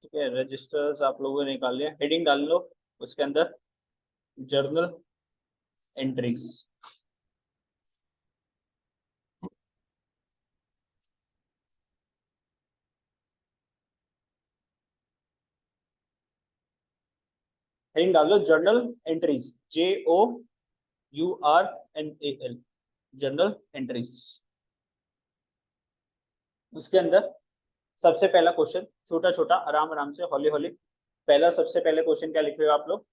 ठीक है, रजिस्टर्स आप लोगों ने निकाल लिया, हेडिंग डाल लो उसके अंदर जर्नल एंट्रीज। हेडिंग डाल लो journal entries, JOURNAL, journal entries. उसके अंदर सबसे पहला क्वेश्चन, छोटा छोटा आराम आराम से हौली हौली। पहला सबसे पहले क्वेश्चन क्या लिख रहे हो आप लोग?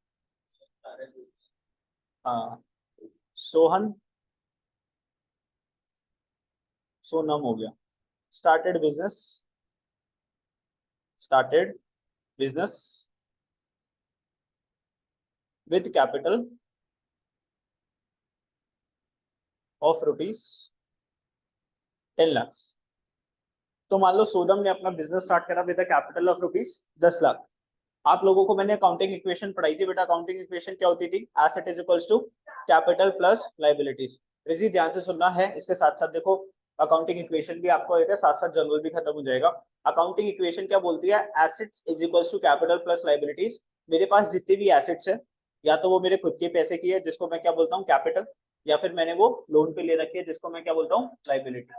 हाँ, सोहन सोनम हो गया। Started business, started business with capital of ₹10 lakh. तो मान लो सोनम ने अपना बिजनेस स्टार्ट करा विद कैपिटल ऑफ ₹10 लाख। आप लोगों को मैंने अकाउंटिंग इक्वेशन पढ़ाई थी बेटा। अकाउंटिंग इक्वेशन क्या होती थी? Asset is equals to capital plus liabilities. रिजी ध्यान से सुनना है, इसके साथ साथ देखो अकाउंटिंग इक्वेशन भी आपको एक साथ साथ जनरल भी खत्म हो जाएगा। अकाउंटिंग इक्वेशन क्या बोलती है? Assets is equals to capital plus liabilities. मेरे पास जितनी भी एसेट्स है, या तो वो मेरे खुद के पैसे की है जिसको मैं क्या बोलता हूँ कैपिटल, या फिर मैंने वो लोन पे ले रखी है जिसको मैं क्या बोलता हूँ लाइबिलिटी।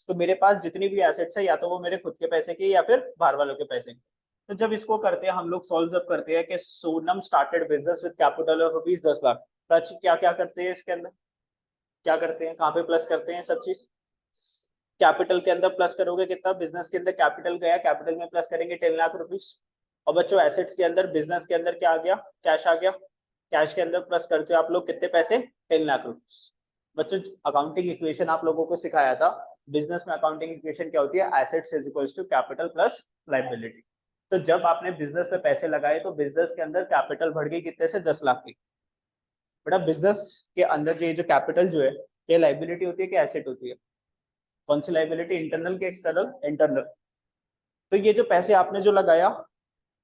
तो मेरे पास जितनी भी एसेट्स है या तो वो मेरे खुद के पैसे की या फिर बाहर वालों के पैसे की। तो जब इसको करते हैं हम लोग सॉल्व जब करते हैं कि Sonam started business with capital of ₹10 lakh, तो क्या क्या करते हैं इसके अंदर? क्या करते हैं, कहाँ पे प्लस करते हैं सब चीज? कैपिटल के अंदर प्लस करोगे कितना? बिजनेस के अंदर कैपिटल गया, कैपिटल में प्लस करेंगे ₹10 लाख। और बच्चों एसेट्स के अंदर बिजनेस के अंदर क्या आ गया? कैश आ गया। कैश के अंदर प्लस करते हो आप लोग कितने पैसे? ₹10 लाख। बच्चों अकाउंटिंग इक्वेशन आप लोगों को सिखाया था, बिजनेस में अकाउंटिंग इक्वेशन क्या होती है? Assets is equals to capital plus liability. तो जब आपने बिजनेस में पैसे लगाए तो बिजनेस के अंदर कैपिटल बढ़ गई कितने से? 10 लाख की। बेटा बिजनेस के अंदर जो ये जो कैपिटल जो है, ये लाइबिलिटी होती है कि एसेट होती है? कौन सी लाइबिलिटी, इंटरनल के एक्सटर्नल? इंटरनल। तो ये जो पैसे आपने जो लगाया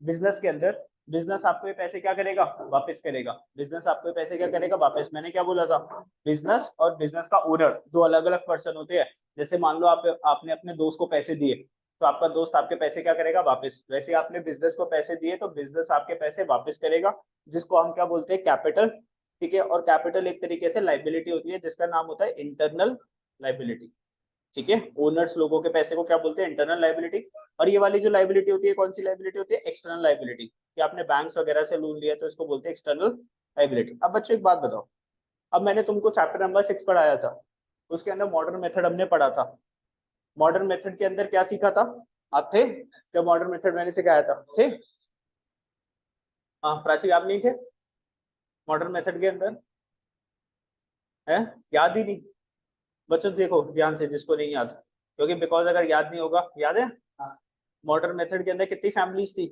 बिजनेस के अंदर, बिजनेस आपको ये पैसे क्या करेगा? वापस करेगा। बिजनेस आपको ये पैसे क्या करेगा? वापस। मैंने क्या बोला था? बिजनेस और बिजनेस का ओनर दो अलग अलग पर्सन होते हैं। जैसे मान लो आपने अपने दोस्त को पैसे दिए, तो आपका दोस्त आपके पैसे क्या करेगा? वापस। वैसे आपने बिजनेस को पैसे दिए तो बिजनेस आपके पैसे वापस करेगा, जिसको हम क्या बोलते हैं? कैपिटल। ठीक है, और कैपिटल एक तरीके से लाइबिलिटी होती है जिसका नाम होता है इंटरनल लाइबिलिटी। ठीक है, ओनर्स लोगों के पैसे को क्या बोलते हैं? Internal liability. और ये वाली जो लाइबिलिटी होती है कौन सी लाइबिलिटी होती है? External liability. कि आपने बैंक्स वगैरह से लोन लिया तो इसको बोलते हैं एक्सटर्नल लाइबिलिटी। अब बच्चों एक बात बताओ, अब मैंने तुमको चैप्टर नंबर 6 पढ़ाया था, उसके अंदर मॉडर्न मेथड हमने पढ़ा था। मॉडर्न मेथड के अंदर क्या सीखा था? आप थे जब मॉडर्न मेथड मैंने सिखाया था? थे? हाँ प्राची, आप नहीं थे मॉडर्न मेथड के अंदर? है? याद ही नहीं? बच्चों देखो ध्यान से, जिसको नहीं याद, क्योंकि बिकॉज अगर याद नहीं होगा, याद है मॉडर्न मेथड के अंदर कितनी फैमिलीज थी?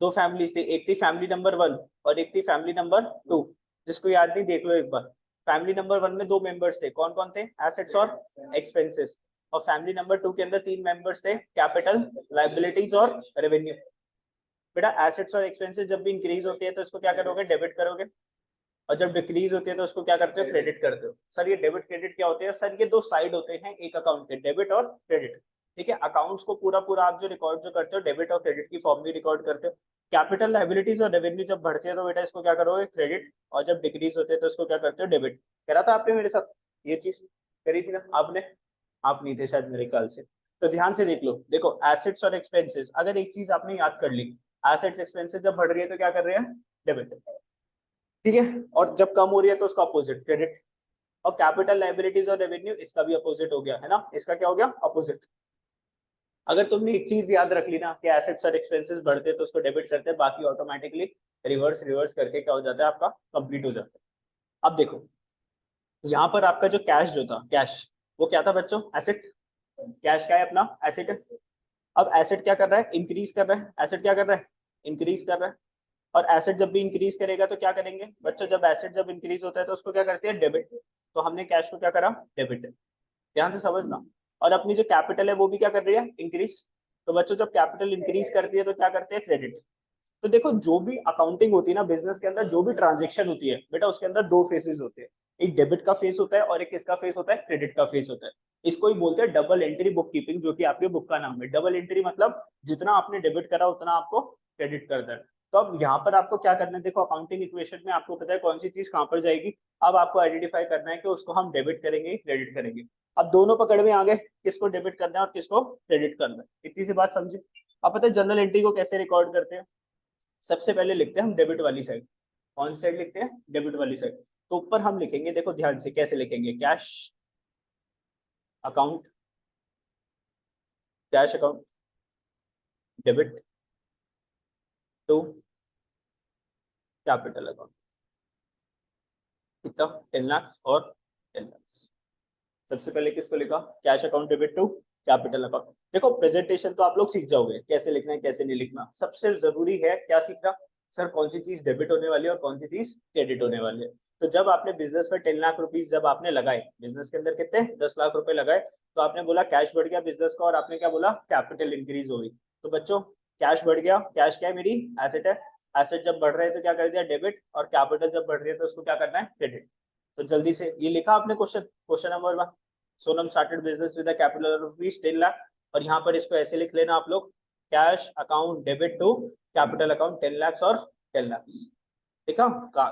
दो फैमिलीज थी, एक थी फैमिली नंबर 1 और एक थी फैमिली नंबर 2। जिसको याद नहीं देख लो एक बार। फैमिली नंबर 1 में दो मेंबर्स थे, कौन कौन थे? एसेट्स और एक्सपेंसेस। और फैमिली नंबर 2 के अंदर तीन मेंबर्स थे, कैपिटल, लाइबिलिटीज और रेवेन्यू। बेटा एसेट्स और एक्सपेंसेस जब भी इंक्रीज होते हैं तो इसको क्या करोगे? डेबिट करोगे। और जब डिक्रीज होती है तो उसको क्या करते हो? क्रेडिट करते हो। सर ये डेबिट क्रेडिट क्या होते हैं? सर ये दो साइड होते हैं एक अकाउंट के, डेबिट और क्रेडिट। ठीक है, अकाउंट्स को पूरा पूरा आप जो रिकॉर्ड जो करते हो डेबिट और क्रेडिट की फॉर्म में रिकॉर्ड करते हो। कैपिटल, लाइबिलिटीज और रेवेन्यू जब बढ़ते हैं तो बेटा इसको क्या करोगे? क्रेडिट। और जब डिक्रीज होते हैं तो इसको क्या करते हो? डेबिट। करा था आपने मेरे साथ ये चीज? करी थी ना आपने? आप नहीं थे शायद मेरे ख्याल से। तो ध्यान से देख लो, देखो एसेट्स और एक्सपेंसेस, अगर एक चीज आपने याद कर ली, एसेट्स एक्सपेंसेस जब बढ़ रही है तो क्या कर रहे हैं? डेबिट। ठीक है, और जब कम हो रही है तो उसका अपोजिट क्रेडिट। और कैपिटल, लाइबिलिटीज और रेवेन्यू इसका भी अपोजिट हो गया है ना? इसका क्या हो गया? अपोजिट। अगर तुमने एक चीज याद रख ली ना कि एसेट्स और एक्सपेंसेस बढ़ते तो उसको डेबिट करते हैं, बाकी ऑटोमेटिकली रिवर्स रिवर्स करके क्या हो जाता है? आपका कंप्लीट हो जाता है। अब देखो यहाँ पर आपका जो कैश जो था, कैश वो क्या था बच्चों? एसेट। कैश क्या है? अपना एसेट है। अब एसेट क्या कर रहा है? इंक्रीज कर रहा है। एसेट क्या कर रहा है? इंक्रीज कर रहा है। और एसेट जब भी इंक्रीज करेगा तो क्या करेंगे बच्चों? जब एसेट जब इंक्रीज होता है तो उसको क्या करते हैं? डेबिट। तो हमने कैश को क्या करा? डेबिट। ध्यान से समझना। और अपनी जो कैपिटल है वो भी क्या कर रही है? इंक्रीज। तो बच्चों जब कैपिटल इंक्रीज करती है तो क्या करते हैं? क्रेडिट। तो देखो जो भी अकाउंटिंग होती है ना बिजनेस के अंदर, जो भी ट्रांजेक्शन होती है बेटा उसके अंदर दो फेसेस होते हैं। एक डेबिट का फेस होता है और एक किसका फेस होता है, क्रेडिट का फेस होता है। इसको ही बोलते हैं डबल एंट्री बुक कीपिंग, जो कि आपके बुक का नाम है। डबल एंट्री मतलब जितना आपने डेबिट करा उतना आपको क्रेडिट करना है। तो अब यहाँ पर आपको क्या करना है, देखो अकाउंटिंग इक्वेशन में आपको पता है कौन सी चीज कहाँ पर जाएगी। अब आपको आइडेंटिफाई करना है कि उसको हम डेबिट करेंगे क्रेडिट करेंगे। अब दोनों पकड़ में आ गए, किसको डेबिट करना है और किसको क्रेडिट करना है, इतनी सी बात समझे। अब पता है जनरल एंट्री को कैसे रिकॉर्ड करते हैं, सबसे पहले लिखते हैं हम डेबिट वाली साइड। कौन सी साइड लिखते हैं, डेबिट वाली साइड। तो ऊपर हम लिखेंगे, देखो ध्यान से कैसे लिखेंगे, cash account, cash account debit to capital account, कितना 10 लाख और 10 लाख। सबसे पहले किसको लिखा, cash account debit to capital account. देखो प्रेजेंटेशन तो आप लोग सीख जाओगे कैसे लिखना है कैसे नहीं लिखना, सबसे जरूरी है क्या सीखना, सर कौन सी चीज डेबिट होने वाली है और कौन सी चीज क्रेडिट होने वाली है। तो जब आपने बिजनेस में 10 लाख रुपीज जब आपने लगाए, बिजनेस के अंदर कितने 10 लाख रुपए लगाए, तो आपने बोला कैश बढ़ गया बिजनेस का, और आपने क्या बोला, कैपिटल इंक्रीज हो गई। तो बच्चों कैश बढ़ गया, कैश क्या है, मेरी एसेट है। एसेट जब बढ़ रहे हैं तो क्या कर दिया, डेबिट, और कैपिटल जब बढ़ रही है तो उसको क्या करना है, क्रेडिट। तो जल्दी से ये लिखा आपने question, question number 1, Sonam started business with a capital of rupees 10 lakh. और यहाँ पर इसको ऐसे लिख लेना आप लोग, cash account debit to capital account 10 lakh और 10 लाख। लिखा का,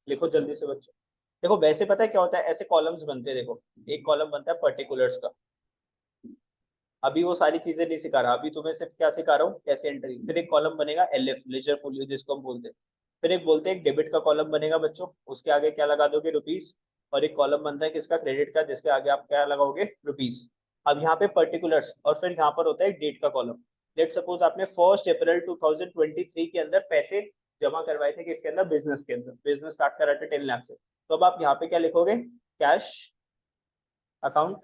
लिखो जल्दी से बच्चों। देखो वैसे पता है क्या होता है, ऐसे कॉलम्स बनते हैं, देखो एक कॉलम बनता है पर्टिकुलर्स का। अभी वो सारी चीजें नहीं सिखा रहा, अभी तुम्हें सिर्फ क्या सिखा रहा हूँ, कैसे एंट्री। फिर एक कॉलम बनेगा एलएफ, लेजर फोलियो जिसको हम बोलते हैं। फिर एक बोलते हैं एक डेबिट का कॉलम बनेगा बच्चों, उसके आगे क्या लगा दोगे, रुपीज। और एक कॉलम बनता है किसका, क्रेडिट का, जिसके आगे आप क्या लगाओगे, रुपीज। अब यहाँ पे पर्टिकुलर्स, और फिर यहाँ पर होता है डेट का कॉलम। लेट सपोज आपने 1 अप्रैल 2023 के अंदर पैसे जमा करवाए थे किसके अंदर, बिजनेस के अंदर। बिजनेस स्टार्ट करा था 10 लाख से। तो अब आप यहाँ पे क्या लिखोगे, cash account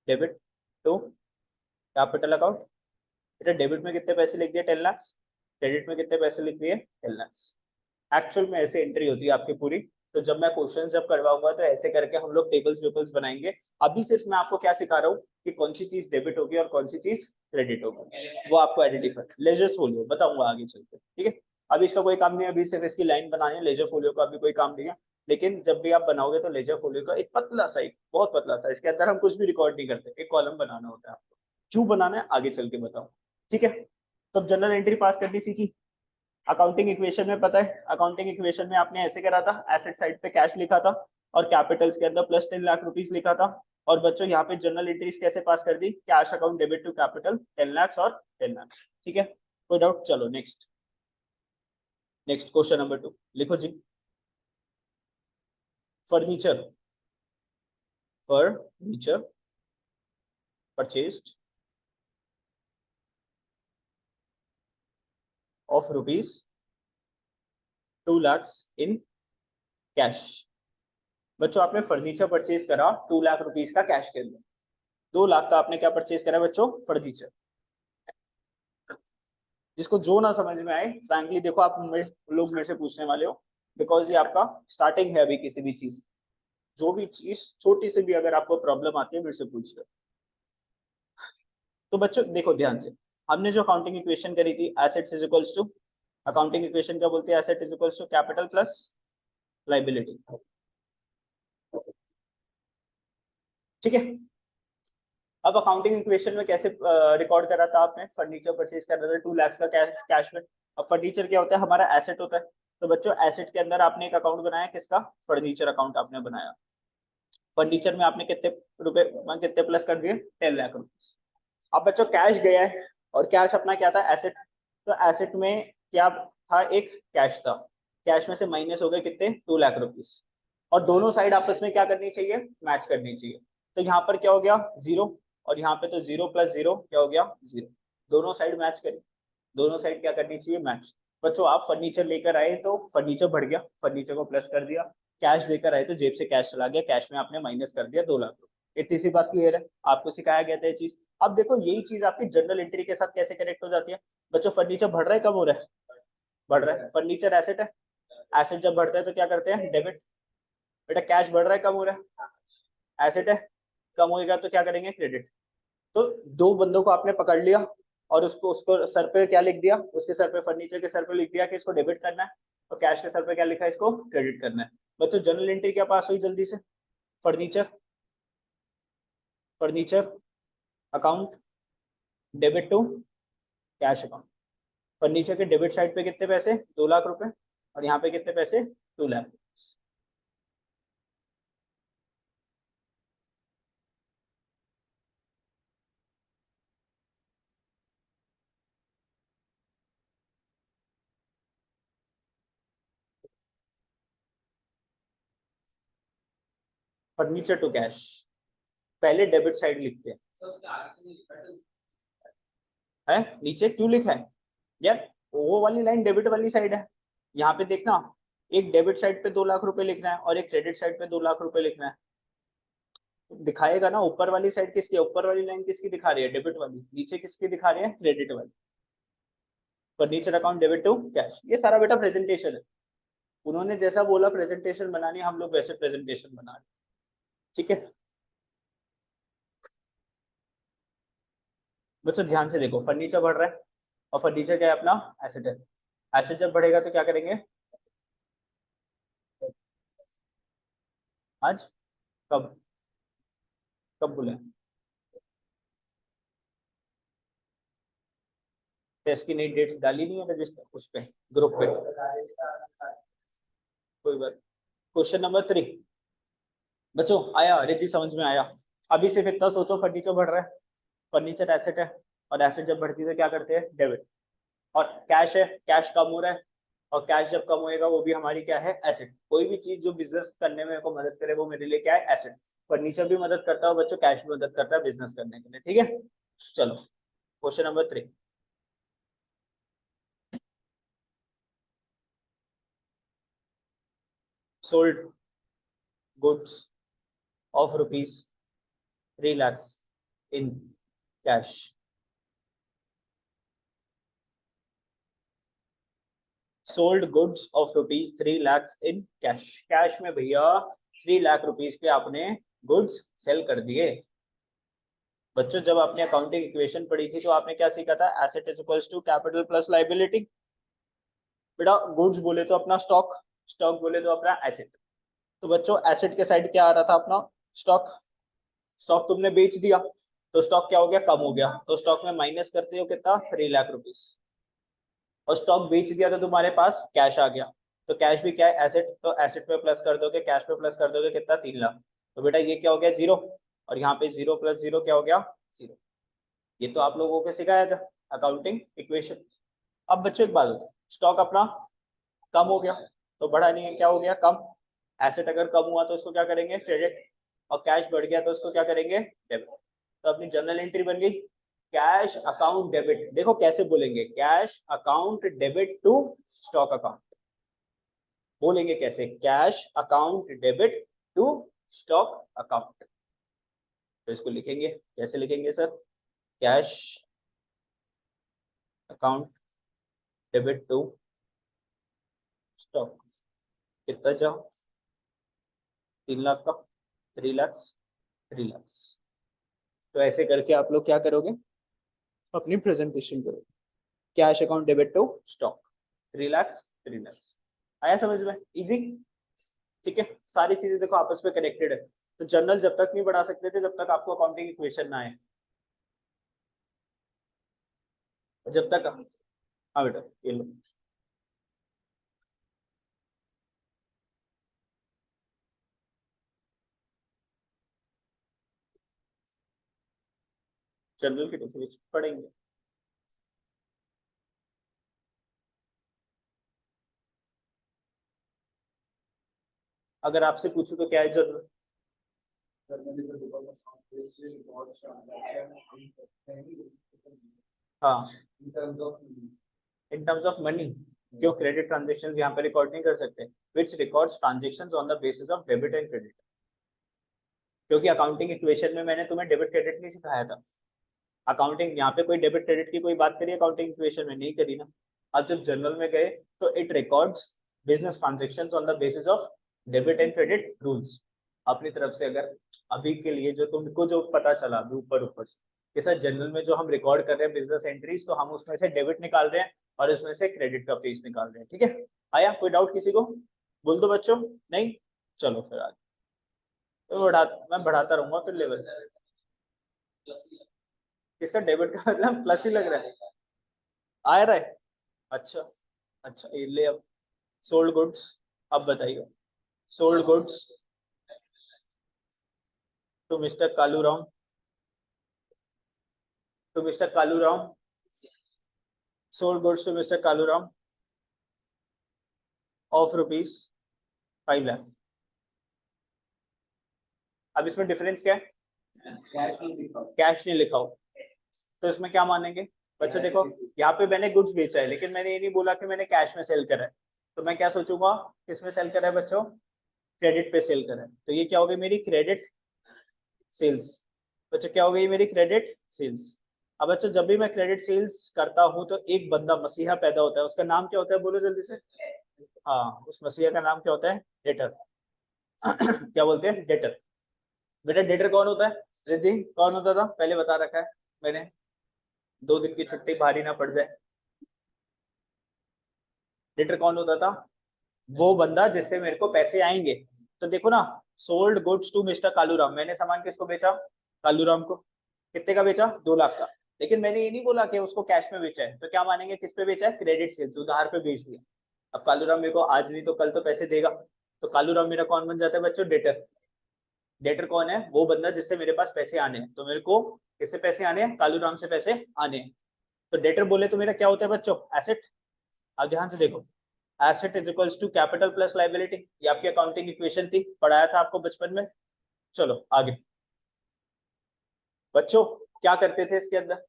debit to capital account. बेटा डेबिट में कितने पैसे लिख दिए, 10 लाख। क्रेडिट में कितने पैसे लिख दिए, 10 लाख। एक्चुअल में ऐसे एंट्री होती है आपकी पूरी। तो जब मैं क्वेश्चन जब करवाऊंगा तो ऐसे करके हम लोग टेबल्स वेबल्स बनाएंगे। अभी सिर्फ मैं आपको क्या सिखा रहा हूँ कि कौन सी चीज डेबिट होगी और कौन सी चीज क्रेडिट होगी, वो आपको आइडेंटिफाई। लेजर फोलियो बताऊंगा आगे चलते, ठीक है। अभी इसका कोई काम नहीं है, अभी सिर्फ इसकी लाइन बनानी है। लेजर फोलियो का अभी कोई काम नहीं है, लेकिन जब भी आप बनाओगे तो लेजर फोलियो का एक पतला सा, एक बहुत पतला सा, इसके अंदर हम कुछ भी रिकॉर्ड नहीं करते, एक कॉलम बनाना होता है आपको। क्यों बनाना है आगे चल के बताओ, ठीक है। तो जनरल एंट्री पास करनी सीखी। अकाउंटिंग इक्वेशन में पता है, अकाउंटिंग इक्वेशन में आपने ऐसे करा था, एसेट साइड पे कैश लिखा था और कैपिटल्स के अंदर प्लस 10 लाख रुपीज लिखा था। और बच्चों यहाँ पे जनरल एंट्रीज कैसे पास कर दी, cash account debit to capital 10 lakh और 10 लाख, ठीक है। कोई डाउट, चलो नेक्स्ट। नेक्स्ट क्वेश्चन नंबर 2 लिखो जी। Furniture, furniture purchased of rupees 2 lakh in cash. बच्चों आपने फर्नीचर परचेज करा 2 लाख रुपीज का कैश के अंदर। 2 लाख का आपने क्या परचेज करा बच्चों, फर्नीचर। जिसको जो ना समझ में आए, फ्रैंकली देखो आप लोग मेरे से पूछने वाले हो, बिकॉज ये आपका स्टार्टिंग है अभी किसी भी चीज। जो भी चीज छोटी से भी अगर आपको प्रॉब्लम आती है मेरे से पूछ लो। तो बच्चों देखो ध्यान से, हमने जो अकाउंटिंग इक्वेशन करी थी, assets is equals to, accounting equation क्या बोलती है, asset is equals to capital plus liability, ठीक है। अब अकाउंटिंग इक्वेशन में कैसे रिकॉर्ड करा था आपने, फर्नीचर परचेज कर रहा था 2 लाख का कैश में। अब फर्नीचर क्या होता है, हमारा एसेट होता है। तो बच्चों एसेट के अंदर आपने एक अकाउंट बनाया, किसका, फर्नीचर अकाउंट आपने बनाया। फर्नीचर में आपने कितने रुपए, कितने प्लस कर दिए, 10 लाख रुपीज। अब बच्चों कैश गया है, और कैश अपना क्या था, एसेट। तो एसेट में क्या था, एक कैश था। कैश में से माइनस हो गए कितने, 2 लाख रुपीज। और दोनों साइड आपस में क्या करनी चाहिए, मैच करनी चाहिए। तो यहाँ पर क्या हो गया, 0, और यहाँ पे तो 0 प्लस 0 क्या हो गया, 0। दोनों साइड मैच करी, दोनों साइड क्या करनी चाहिए, मैच। बच्चों आप फर्नीचर लेकर आए तो फर्नीचर बढ़ गया, फर्नीचर को प्लस कर दिया। कैश लेकर आए तो जेब से कैश चला गया, कैश में आपने माइनस कर दिया 2 लाख रुपए। इतनी सी बात क्लियर है, आपको सिखाया गया था ये चीज। अब देखो यही चीज आपकी जनरल एंट्री के साथ कैसे कनेक्ट हो जाती है। बच्चों फर्नीचर बढ़ रहा है, कम हो रहा है, बढ़ रहा है। फर्नीचर एसेट है, एसेट जब बढ़ता है तो क्या करते हैं, डेबिट। बेटा कैश बढ़ रहा है, कम हो रहा है, एसेट है, कम होएगा तो क्या करेंगे, क्रेडिट। तो दो बंदों को आपने पकड़ लिया और उसको उसको सर पे क्या लिख दिया, उसके सर पे, फर्नीचर के सर पे लिख दिया कि इसको डेबिट करना है, और कैश के सर पे क्या लिखा है, इसको क्रेडिट करना है। बच्चों जर्नल एंट्री क्या पास हुई जल्दी से? Furniture, furniture account debit to cash account. Furniture के डेबिट साइड पे कितने पैसे? 2 लाख रुपए, और यहाँ पे कितने पैसे? 2 लाख। फर्नीचर टू कैश, पहले डेबिट साइड लिखते हैं। है नीचे क्यों लिखा है यार? वो वाली लाइन डेबिट वाली साइड है। यहाँ पे देखना, एक डेबिट साइड पे 2 लाख रुपए लिखना है और एक क्रेडिट साइड पे 2 लाख रुपए लिखना है। दिखाएगा ना ऊपर वाली साइड किसकी है, ऊपर वाली लाइन किसकी दिखा रही है? डेबिट वाली। नीचे किसकी दिखा रही है? क्रेडिट वाली। Furniture account debit to cash, ये सारा बेटा प्रेजेंटेशन है। उन्होंने जैसा बोला प्रेजेंटेशन बनानी, हम लोग वैसे प्रेजेंटेशन बना रहे। ठीक है बच्चों ध्यान से देखो, फर्नीचर बढ़ रहा है और फर्नीचर क्या है? अपना एसेट है। एसेट जब बढ़ेगा तो क्या करेंगे? आज कब, कब बोले? टेस्ट की नई डेट्स डाली नहीं है रजिस्टर उस पे, ग्रुप पे? कोई बात। क्वेश्चन नंबर 3 बच्चों आया? रिद्धि समझ में आया? अभी सिर्फ इतना सोचो, फर्नीचर बढ़ रहा है, फर्नीचर एसेट है, और एसेट जब बढ़ती है तो क्या करते हैं? डेबिट। और कैश है, कैश कम हो रहा है, और कैश जब कम होएगा वो भी हमारी क्या है? एसेट। कोई भी चीज जो बिजनेस करने में को मदद करे वो मेरे लिए क्या है? एसेट। फर्नीचर भी मदद करता है बच्चों, कैश भी मदद करता है बिजनेस करने के लिए। ठीक है चलो question number 3। Sold goods of ₹3 lakhs in cash। Sold goods of ₹3 lakhs in cash. Cash में भैया 3 लाख रुपीज के आपने गुड्स सेल कर दिए। बच्चों जब आपने अकाउंटिंग इक्वेशन पढ़ी थी तो आपने क्या सीखा था? Asset is equals to capital plus liability. बेटा गुड्स बोले तो अपना स्टॉक, स्टॉक बोले तो अपना एसेट। तो बच्चों एसेट के साइड क्या आ रहा था? अपना स्टॉक। स्टॉक तुमने बेच दिया तो स्टॉक क्या हो गया? कम हो गया। तो स्टॉक में माइनस करते हो कितना? 3 लाख रुपीज। और स्टॉक बेच दिया तो तुम्हारे पास कैश आ गया। तो कैश भी क्या है? एसेट। तो एसेट पे प्लस कर दोगे, कैश पे प्लस कर दोगे कितना? 3 लाख। तो बेटा ये क्या हो गया? 0। और यहाँ पे 0 + 0 क्या हो गया? 0। ये तो आप लोगों को सिखाया था अकाउंटिंग इक्वेशन। अब बच्चों एक बात होती है, स्टॉक अपना कम हो गया तो बढ़ा नहीं है, क्या हो गया? कम। एसेट अगर कम हुआ तो उसको क्या करेंगे? क्रेडिट। और कैश बढ़ गया तो उसको क्या करेंगे? डेबिट। तो अपनी जर्नल एंट्री बन गई कैश अकाउंट डेबिट। देखो कैसे बोलेंगे? Cash account debit to stock account. बोलेंगे कैसे? Cash account debit to stock account. तो इसको लिखेंगे कैसे? लिखेंगे sir cash account debit to stock. कितना चाहो? 3 लाख का, 3 lakhs, 3 lakhs। तो ऐसे करके आप लोग क्या करोगे? अपनी प्रेजेंटेशन करोगे। Cash account debit to stock, 3 lakhs, 3 lakhs। आया समझ में? इजी। ठीक है सारी चीजें देखो आपस में कनेक्टेड है। तो जर्नल जब तक नहीं बढ़ा सकते थे जब तक आपको अकाउंटिंग इक्वेशन ना आए। जब तक, हाँ बेटा ये लो। जर्नल की डेफिनेशन पढ़ेंगे। अगर आपसे पूछूं तो क्या है जर्नल? हाँ इन टर्म्स ऑफ मनी। क्यों क्रेडिट ट्रांजेक्शन्स यहाँ पे रिकॉर्ड नहीं कर सकते? Which records transactions on the basis of debit and credit. क्योंकि अकाउंटिंग इक्वेशन में मैंने तुम्हें डेबिट क्रेडिट नहीं सिखाया था। अकाउंटिंग यहाँ पे कोई डेबिट क्रेडिट की कोई बात करी अकाउंटिंग इक्वेशन में नहीं करी ना। अब जब जर्नल में गए तो it records business transactions on the basis of debit and credit rules. अपनी तरफ से अगर अभी के लिए जो तुमको जो पता चला अभी ऊपर ऊपर से कि सर जनरल में जो हम रिकॉर्ड कर रहे हैं बिजनेस एंट्रीज तो हम उसमें से डेबिट निकाल रहे हैं और उसमें से क्रेडिट का फीस निकाल रहे हैं। ठीक है आया कोई डाउट किसी को? बोल दो बच्चों। नहीं चलो फिर आगे, तो मैं बढ़ाता रहूंगा फिर लेवल। इसका डेबिट का मतलब प्लस ही लग रहा है, आ रहा है। अच्छा, अच्छा ये ले अब। सोल्ड गुड्स, अब बताइए। Sold goods to mister Kalu Ram, to mister Kalu Ram, sold goods to mister Kalu Ram of ₹5 lakh. अब इसमें डिफरेंस क्या है? कैश नहीं लिखा हो, तो इसमें क्या मानेंगे बच्चों? देखो यहाँ पे मैंने गुड्स बेचा है, लेकिन मैंने ये नहीं बोला कि मैंने कैश में सेल करा है। तो मैं क्या सोचूंगा, किसमें सेल करा है बच्चों? क्रेडिट पे सेल करा है। तो ये क्या हो गई मेरी क्रेडिट सेल्स। बच्चों क्या हो गई मेरी क्रेडिट सेल्स। अब बच्चों जब भी मैं क्रेडिट सेल्स करता हूँ तो एक बंदा मसीहा पैदा होता है, उसका नाम क्या होता है? बोलो जल्दी से। हाँ, उस मसीहा का नाम क्या होता है? डेटर। क्या बोलते हैं? डेटर। बेटा डेटर कौन होता है? रिद्धि कौन होता था? पहले बता रखा है मैंने, 2 दिन की छुट्टी भारी ना पड़ जाए। डेटर कौन होता था? वो बंदा जिससे मेरे को पैसे आएंगे। तो देखो ना, sold goods to mister Kaluram, मैंने सामान किसको बेचा? कालूराम को। कितने का बेचा? 2 लाख का। लेकिन मैंने ये नहीं बोला कि उसको कैश में बेचा है, तो क्या मानेंगे किस पे बेचा है? क्रेडिट सेल्स, उधार पे बेच दिया। अब कालूराम मेरे को आज नहीं तो कल तो पैसे देगा, तो कालूराम मेरा कौन बन जाता है बच्चों? डेटर। डेटर कौन है? वो बंदा जिससे मेरे पास पैसे आने हैं। तो मेरे को किससे पैसे आने हैं? कालूराम से पैसे आने हैं। तो डेटर बोले तो मेरा क्या होता है बच्चों? एसेट। अब ध्यान से देखो, asset is equals to capital plus liability, ये आपकी अकाउंटिंग इक्वेशन थी, पढ़ाया था आपको बचपन में। चलो आगे बच्चों, क्या करते थे इसके अंदर?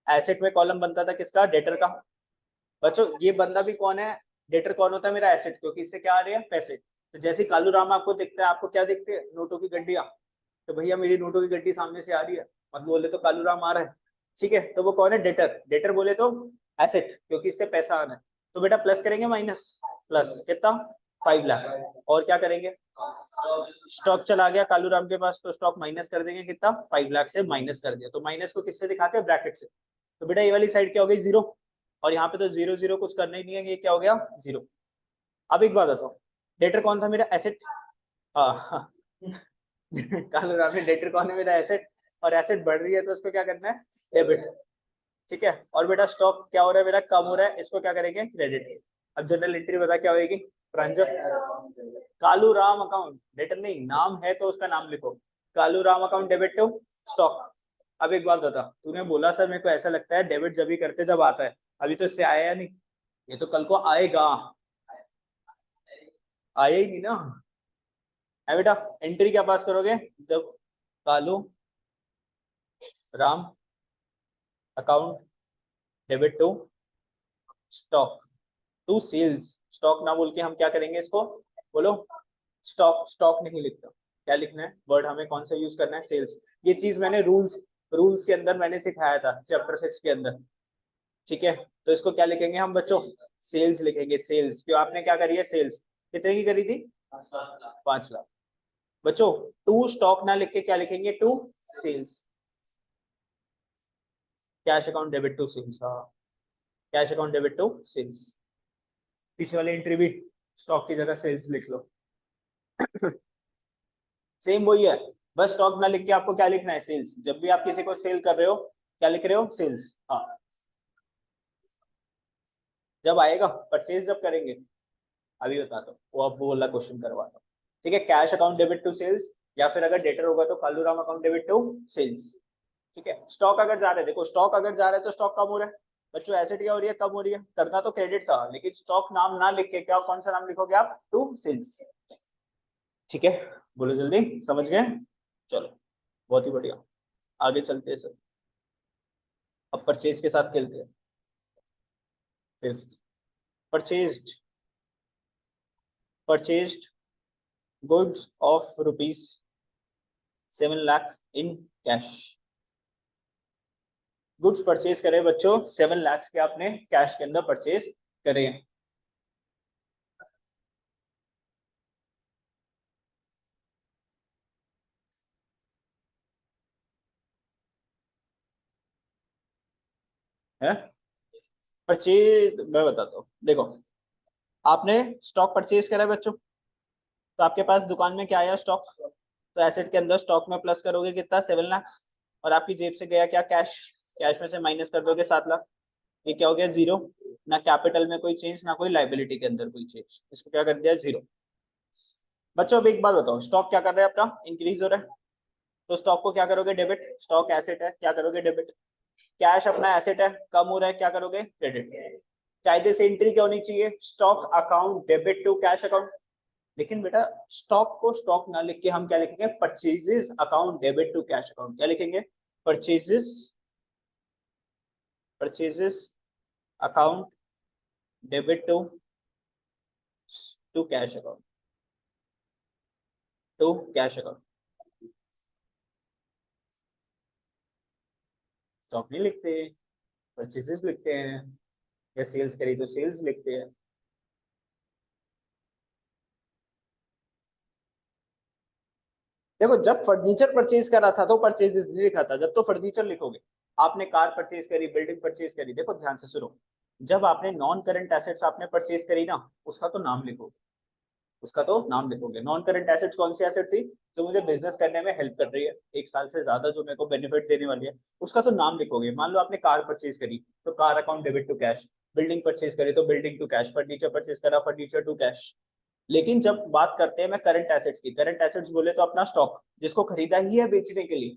एसेट में कॉलम बनता था किसका? डेटर का। बच्चों ये बंदा भी कौन है? डेटर कौन होता है मेरा? एसेट, क्योंकि इससे क्या आ रहे हैं? पैसे। तो जैसे कालू राम आपको दिखता है, आपको क्या दिखते हैं? नोटों की गड्डियां। तो भैया मेरी नोटों की गड्डी सामने से आ रही है, मत बोले तो कालू राम आ रहा है। ठीक है, तो वो कौन है? डेटर। डेटर बोले तो एसेट, क्योंकि इससे पैसा आना है। तो बेटा प्लस करेंगे माइनस? प्लस कितना? 5 लाख। और क्या करेंगे? स्टॉक चला गया कालू राम के पास, तो स्टॉक माइनस कर देंगे कितना? 5 लाख से माइनस कर दिया। तो माइनस को किससे दिखाते हैं? ब्रैकेट से। तो बेटा ये वाली साइड क्या हो गई? जीरो। और यहाँ पे तो जीरो जीरो कुछ करना ही नहीं है, ये क्या हो गया? जीरो। अब एक बात बताओ, डेटर कौन था मेरा? एसेट। हाँ। कालू राम में डेटर कौन है? मेरा एसेट। और एसेट बढ़ रही है तो उसको क्या करना है? डेबिट। ठीक है, और बेटा स्टॉक क्या हो रहा है मेरा? कम हो रहा है, इसको क्या करेंगे? क्रेडिट। अब जनरल एंट्री बता क्या होगी? कालू राम अकाउंट, डेटर नहीं, नाम है तो उसका नाम लिखो। Kalu Ram account debit to stock. अब एक बात बता, तूने बोला सर मेरे को ऐसा लगता है डेबिट जब ही करते जब आता है, अभी तो इससे आया नहीं, ये तो कल को आएगा। आया ही नहीं ना है बेटा। एंट्री क्या पास करोगे? जब Kalu Ram account debit to stock to sales. Stock ना बोल के हम क्या करेंगे इसको? बोलो। स्टॉक, स्टॉक नहीं लिखता। क्या लिखना है वर्ड? हमें कौन सा यूज करना है? सेल्स। ये चीज मैंने रूल्स रूल्स के अंदर मैंने सिखाया था, चैप्टर 6 के अंदर। ठीक है, तो इसको क्या लिखेंगे हम बच्चों? सेल्स लिखेंगे। सेल्स क्यों? आपने क्या करी है? सेल्स कितने की करी थी? 5 लाख। बच्चों टू स्टॉक ना लिख के क्या लिखेंगे? To sales. Cash account debit to sales, हाँ, cash account debit to sales. पीछे वाली एंट्री भी स्टॉक की जगह सेल्स लिख लो। सेम वही है, बस स्टॉक ना लिख के आपको क्या लिखना है? सेल्स। जब भी आप किसी को सेल कर रहे हो, क्या लिख रहे हो? सेल्स। हाँ, जब आएगा परचेज जब करेंगे, अभी बताता हूँ, वो अब वो वाला क्वेश्चन करवाता हूँ। ठीक है, cash account debit to sales, या फिर अगर डेटर होगा तो Kalu Ram account debit to sales. ठीक है, स्टॉक अगर जा रहा है, देखो स्टॉक अगर जा रहा है तो स्टॉक कम हो रहा है बच्चों। एसेट क्या हो रही है? कम हो रही है। करना तो क्रेडिट था, लेकिन स्टॉक नाम ना लिख के क्या कौन सा नाम लिखोगे आप? To sales. ठीक है, बोलो जल्दी, समझ गए? चलो, बहुत ही बढ़िया, आगे चलते हैं सर। अब परचेज के साथ खेलते हैं। Fifth, purchased, purchased goods of ₹7 lakh in cash. Goods purchase करे बच्चों, 7 लाख के आपने कैश के अंदर परचेज करे। है परचेज, मैं बताता हूँ देखो, आपने स्टॉक परचेज करा है बच्चों, तो आपके पास दुकान में क्या आया स्टॉक, तो एसेट के अंदर स्टॉक में प्लस करोगे कितना 7 लाख, और आपकी जेब से गया क्या कैश, कैश में से माइनस कर दोगे 7 लाख, ये क्या हो गया जीरो, ना कैपिटल में कोई चेंज ना कोई लाइबिलिटी के अंदर कोई चेंज, इसको क्या कर दिया जीरो। बच्चों अब एक बात बताओ, स्टॉक क्या कर रहा है अपना इंक्रीज हो रहा है, तो स्टॉक को क्या करोगे डेबिट, स्टॉक एसेट है क्या करोगे डेबिट, कैश अपना एसेट है कम हो रहा है क्या करोगे क्रेडिट। कायदे से एंट्री क्या होनी चाहिए, stock account debit to cash account, लेकिन बेटा स्टॉक को स्टॉक ना लिख के हम क्या लिखेंगे purchases account debit to cash account, क्या लिखेंगे purchases, purchases account debit to cash account, to cash account. Stock नहीं लिखते, परचेजेस लिखते हैं, या सेल्स करी तो सेल्स लिखते हैं। देखो जब फर्नीचर परचेज करा था तो परचेजेस नहीं लिखा था, जब तो फर्नीचर लिखोगे। आपने कार परचेज करी, बिल्डिंग परचेज करी, देखो ध्यान से सुनो, जब आपने नॉन करंट एसेट्स आपने परचेज करी ना, उसका तो नाम लिखोगे, उसका तो नाम लिखोगे। नॉन करंट एसेट्स कौन सी एसेट थी जो मुझे बिजनेस करने में हेल्प कर रही है 1 साल से ज्यादा, जो मेरे को बेनिफिट देने वाली है, उसका तो नाम लिखोगे। मान लो आपने कार परचेज करी तो car account debit to cash, building purchase करी तो building to cash, furniture purchase करा फर्नीचर टू कैश। लेकिन जब बात करते हैं मैं करंट एसेट्स की, करंट एसेट्स बोले तो अपना स्टॉक जिसको खरीदा ही है बेचने के लिए,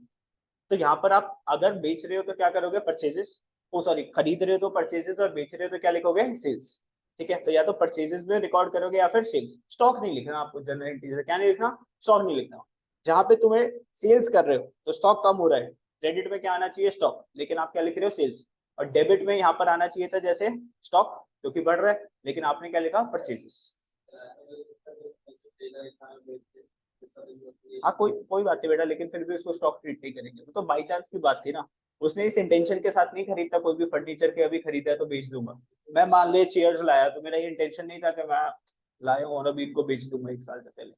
तो यहाँ पर आप अगर बेच रहे हो तो क्या करोगे परचेजेस, ओ सॉरी खरीद रहे हो तो परचेजेस, और बेच रहे हो तो क्या लिखोगे सेल्स। ठीक है, तो या तो परचेजेस में रिकॉर्ड करोगे या फिर सेल्स, स्टॉक नहीं लिखना आपको, जनरल इंटीजर क्या नहीं लिखना, स्टॉक नहीं लिखना। जहां पे तुम्हें सेल्स कर रहे हो तो स्टॉक कम हो रहा है, क्रेडिट में क्या आना चाहिए स्टॉक, लेकिन आप क्या लिख रहे हो सेल्स, और डेबिट में यहाँ पर आना चाहिए था जैसे स्टॉक जो कि बढ़ रहा है, लेकिन आपने क्या लिखा परचेजेस। हाँ कोई कोई बात नहीं बेटा, लेकिन फिर भी उसको स्टॉक ट्रीट नहीं करेंगे, वो तो बाई चांस की बात थी ना, उसने इस इंटेंशन के साथ नहीं खरीदा कोई भी फर्नीचर के, अभी खरीदा है तो बेच दूंगा। मैं मान ले चेयर्स लाया तो मेरा ये इंटेंशन नहीं था कि मैं लाया हूँ और अभी इनको बेच दूंगा 1 साल से पहले।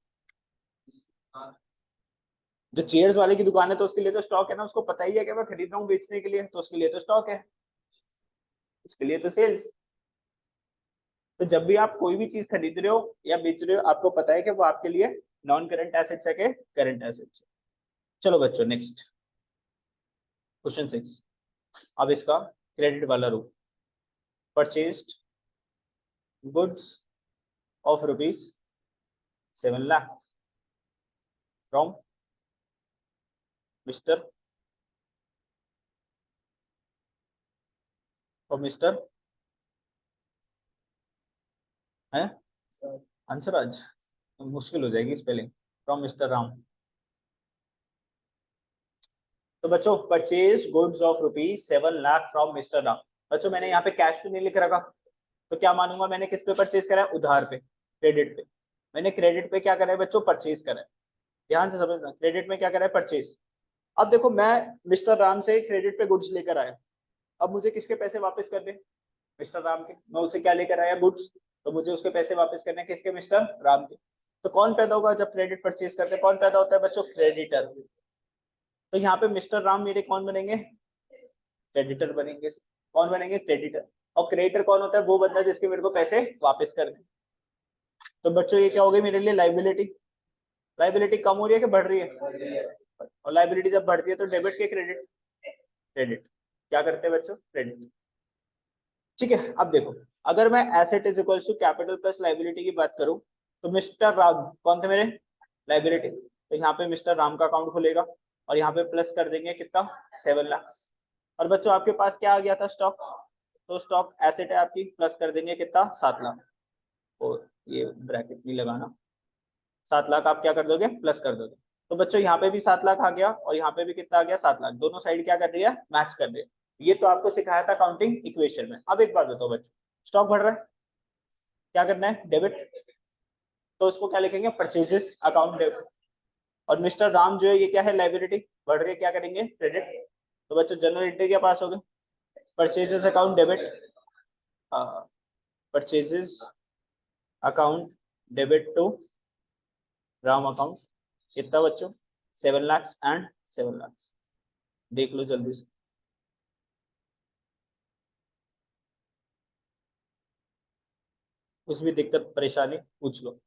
जो चेयर्स वाले की दुकान है तो उसके लिए तो स्टॉक है ना, उसको पता ही है कि मैं खरीद रहा हूँ बेचने के लिए, तो उसके लिए तो स्टॉक है, उसके लिए तो सेल्स। तो जब भी आप कोई भी चीज खरीद रहे हो या बेच रहे हो, आपको पता है कि वो आपके लिए नॉन करंट एसेट्स है कि करंट एसेट्स है। चलो बच्चों नेक्स्ट क्वेश्चन 6। अब इसका क्रेडिट वाला rule, purchased goods of ₹7 lakh from mister, from mister है हंसराज, मुश्किल हो जाएगी स्पेलिंग, फ्रॉम मिस्टर राम। तो बच्चों purchase goods of ₹7 lakh from mister Ram, बच्चों मैंने यहाँ पे कैश तो नहीं लिख रखा, तो क्या मानूंगा मैंने किस पे परचेज करा है, उधार पे, क्रेडिट पे। मैंने क्रेडिट पे क्या करा है बच्चों, परचेज करा है। ध्यान से समझना, क्रेडिट में क्या करा है परचेज। अब देखो मैं मिस्टर राम से क्रेडिट पे गुड्स लेकर आया, अब मुझे किसके पैसे वापस करने, मिस्टर राम के। मैं उसे क्या लेकर आया गुड्स, तो मुझे उसके पैसे वापस करने किसके, मिस्टर राम के। तो कौन पैदा होगा जब क्रेडिट परचेज करते हैं, कौन पैदा होता है बच्चों, क्रेडिटर। तो यहाँ पे मिस्टर राम मेरे कौन बनेंगे, क्रेडिटर बनेंगे। कौन बनेंगे, क्रेडिटर। और क्रेडिटर कौन होता है, वो बंदा जिसके मेरे को पैसे वापस करने। तो बच्चों ये क्या हो गई मेरे लिए लाइबिलिटी, लाइबिलिटी कम हो रही है कि बढ़ रही है, और लाइबिलिटी जब बढ़ती है तो डेबिट के क्रेडिट, क्रेडिट क्या करते हैं बच्चों, क्रेडिट। ठीक है अब देखो, अगर मैं asset is equal to capital plus liability की बात करूं, तो मिस्टर राम कौन थे मेरे, लाइबिलिटी, तो यहाँ पे मिस्टर राम का अकाउंट खुलेगा, और यहाँ पे प्लस कर देंगे कितना 7 लाख। और बच्चों आपके पास क्या आ गया था स्टॉक, तो स्टॉक एसेट है आपकी, प्लस कर देंगे कितना 7 लाख, और ये ब्रैकेट नहीं लगाना, 7 लाख आप क्या कर दोगे प्लस कर दोगे। तो बच्चों यहाँ पे भी 7 लाख आ गया और यहाँ पे भी कितना आ गया 7 लाख, दोनों साइड क्या कर रही है मैच कर रही है। ये तो आपको सिखाया था काउंटिंग इक्वेशन में। अब एक बात बताओ बच्चों, स्टॉक बढ़ रहा है, क्या करना है डेबिट, तो इसको क्या लिखेंगे परचेजेस अकाउंट डेबिट। और मिस्टर राम जो है ये क्या है लाइबिलिटी, बढ़ रही है, क्या करेंगे क्रेडिट। तो बच्चों जनरल एंट्री के पास हो गए, purchases account debit, purchases account debit to Ram account, कितना बच्चों 7 लाख एंड 7 लाख, देख लो जल्दी से। कुछ भी दिक्कत परेशानी पूछ लो।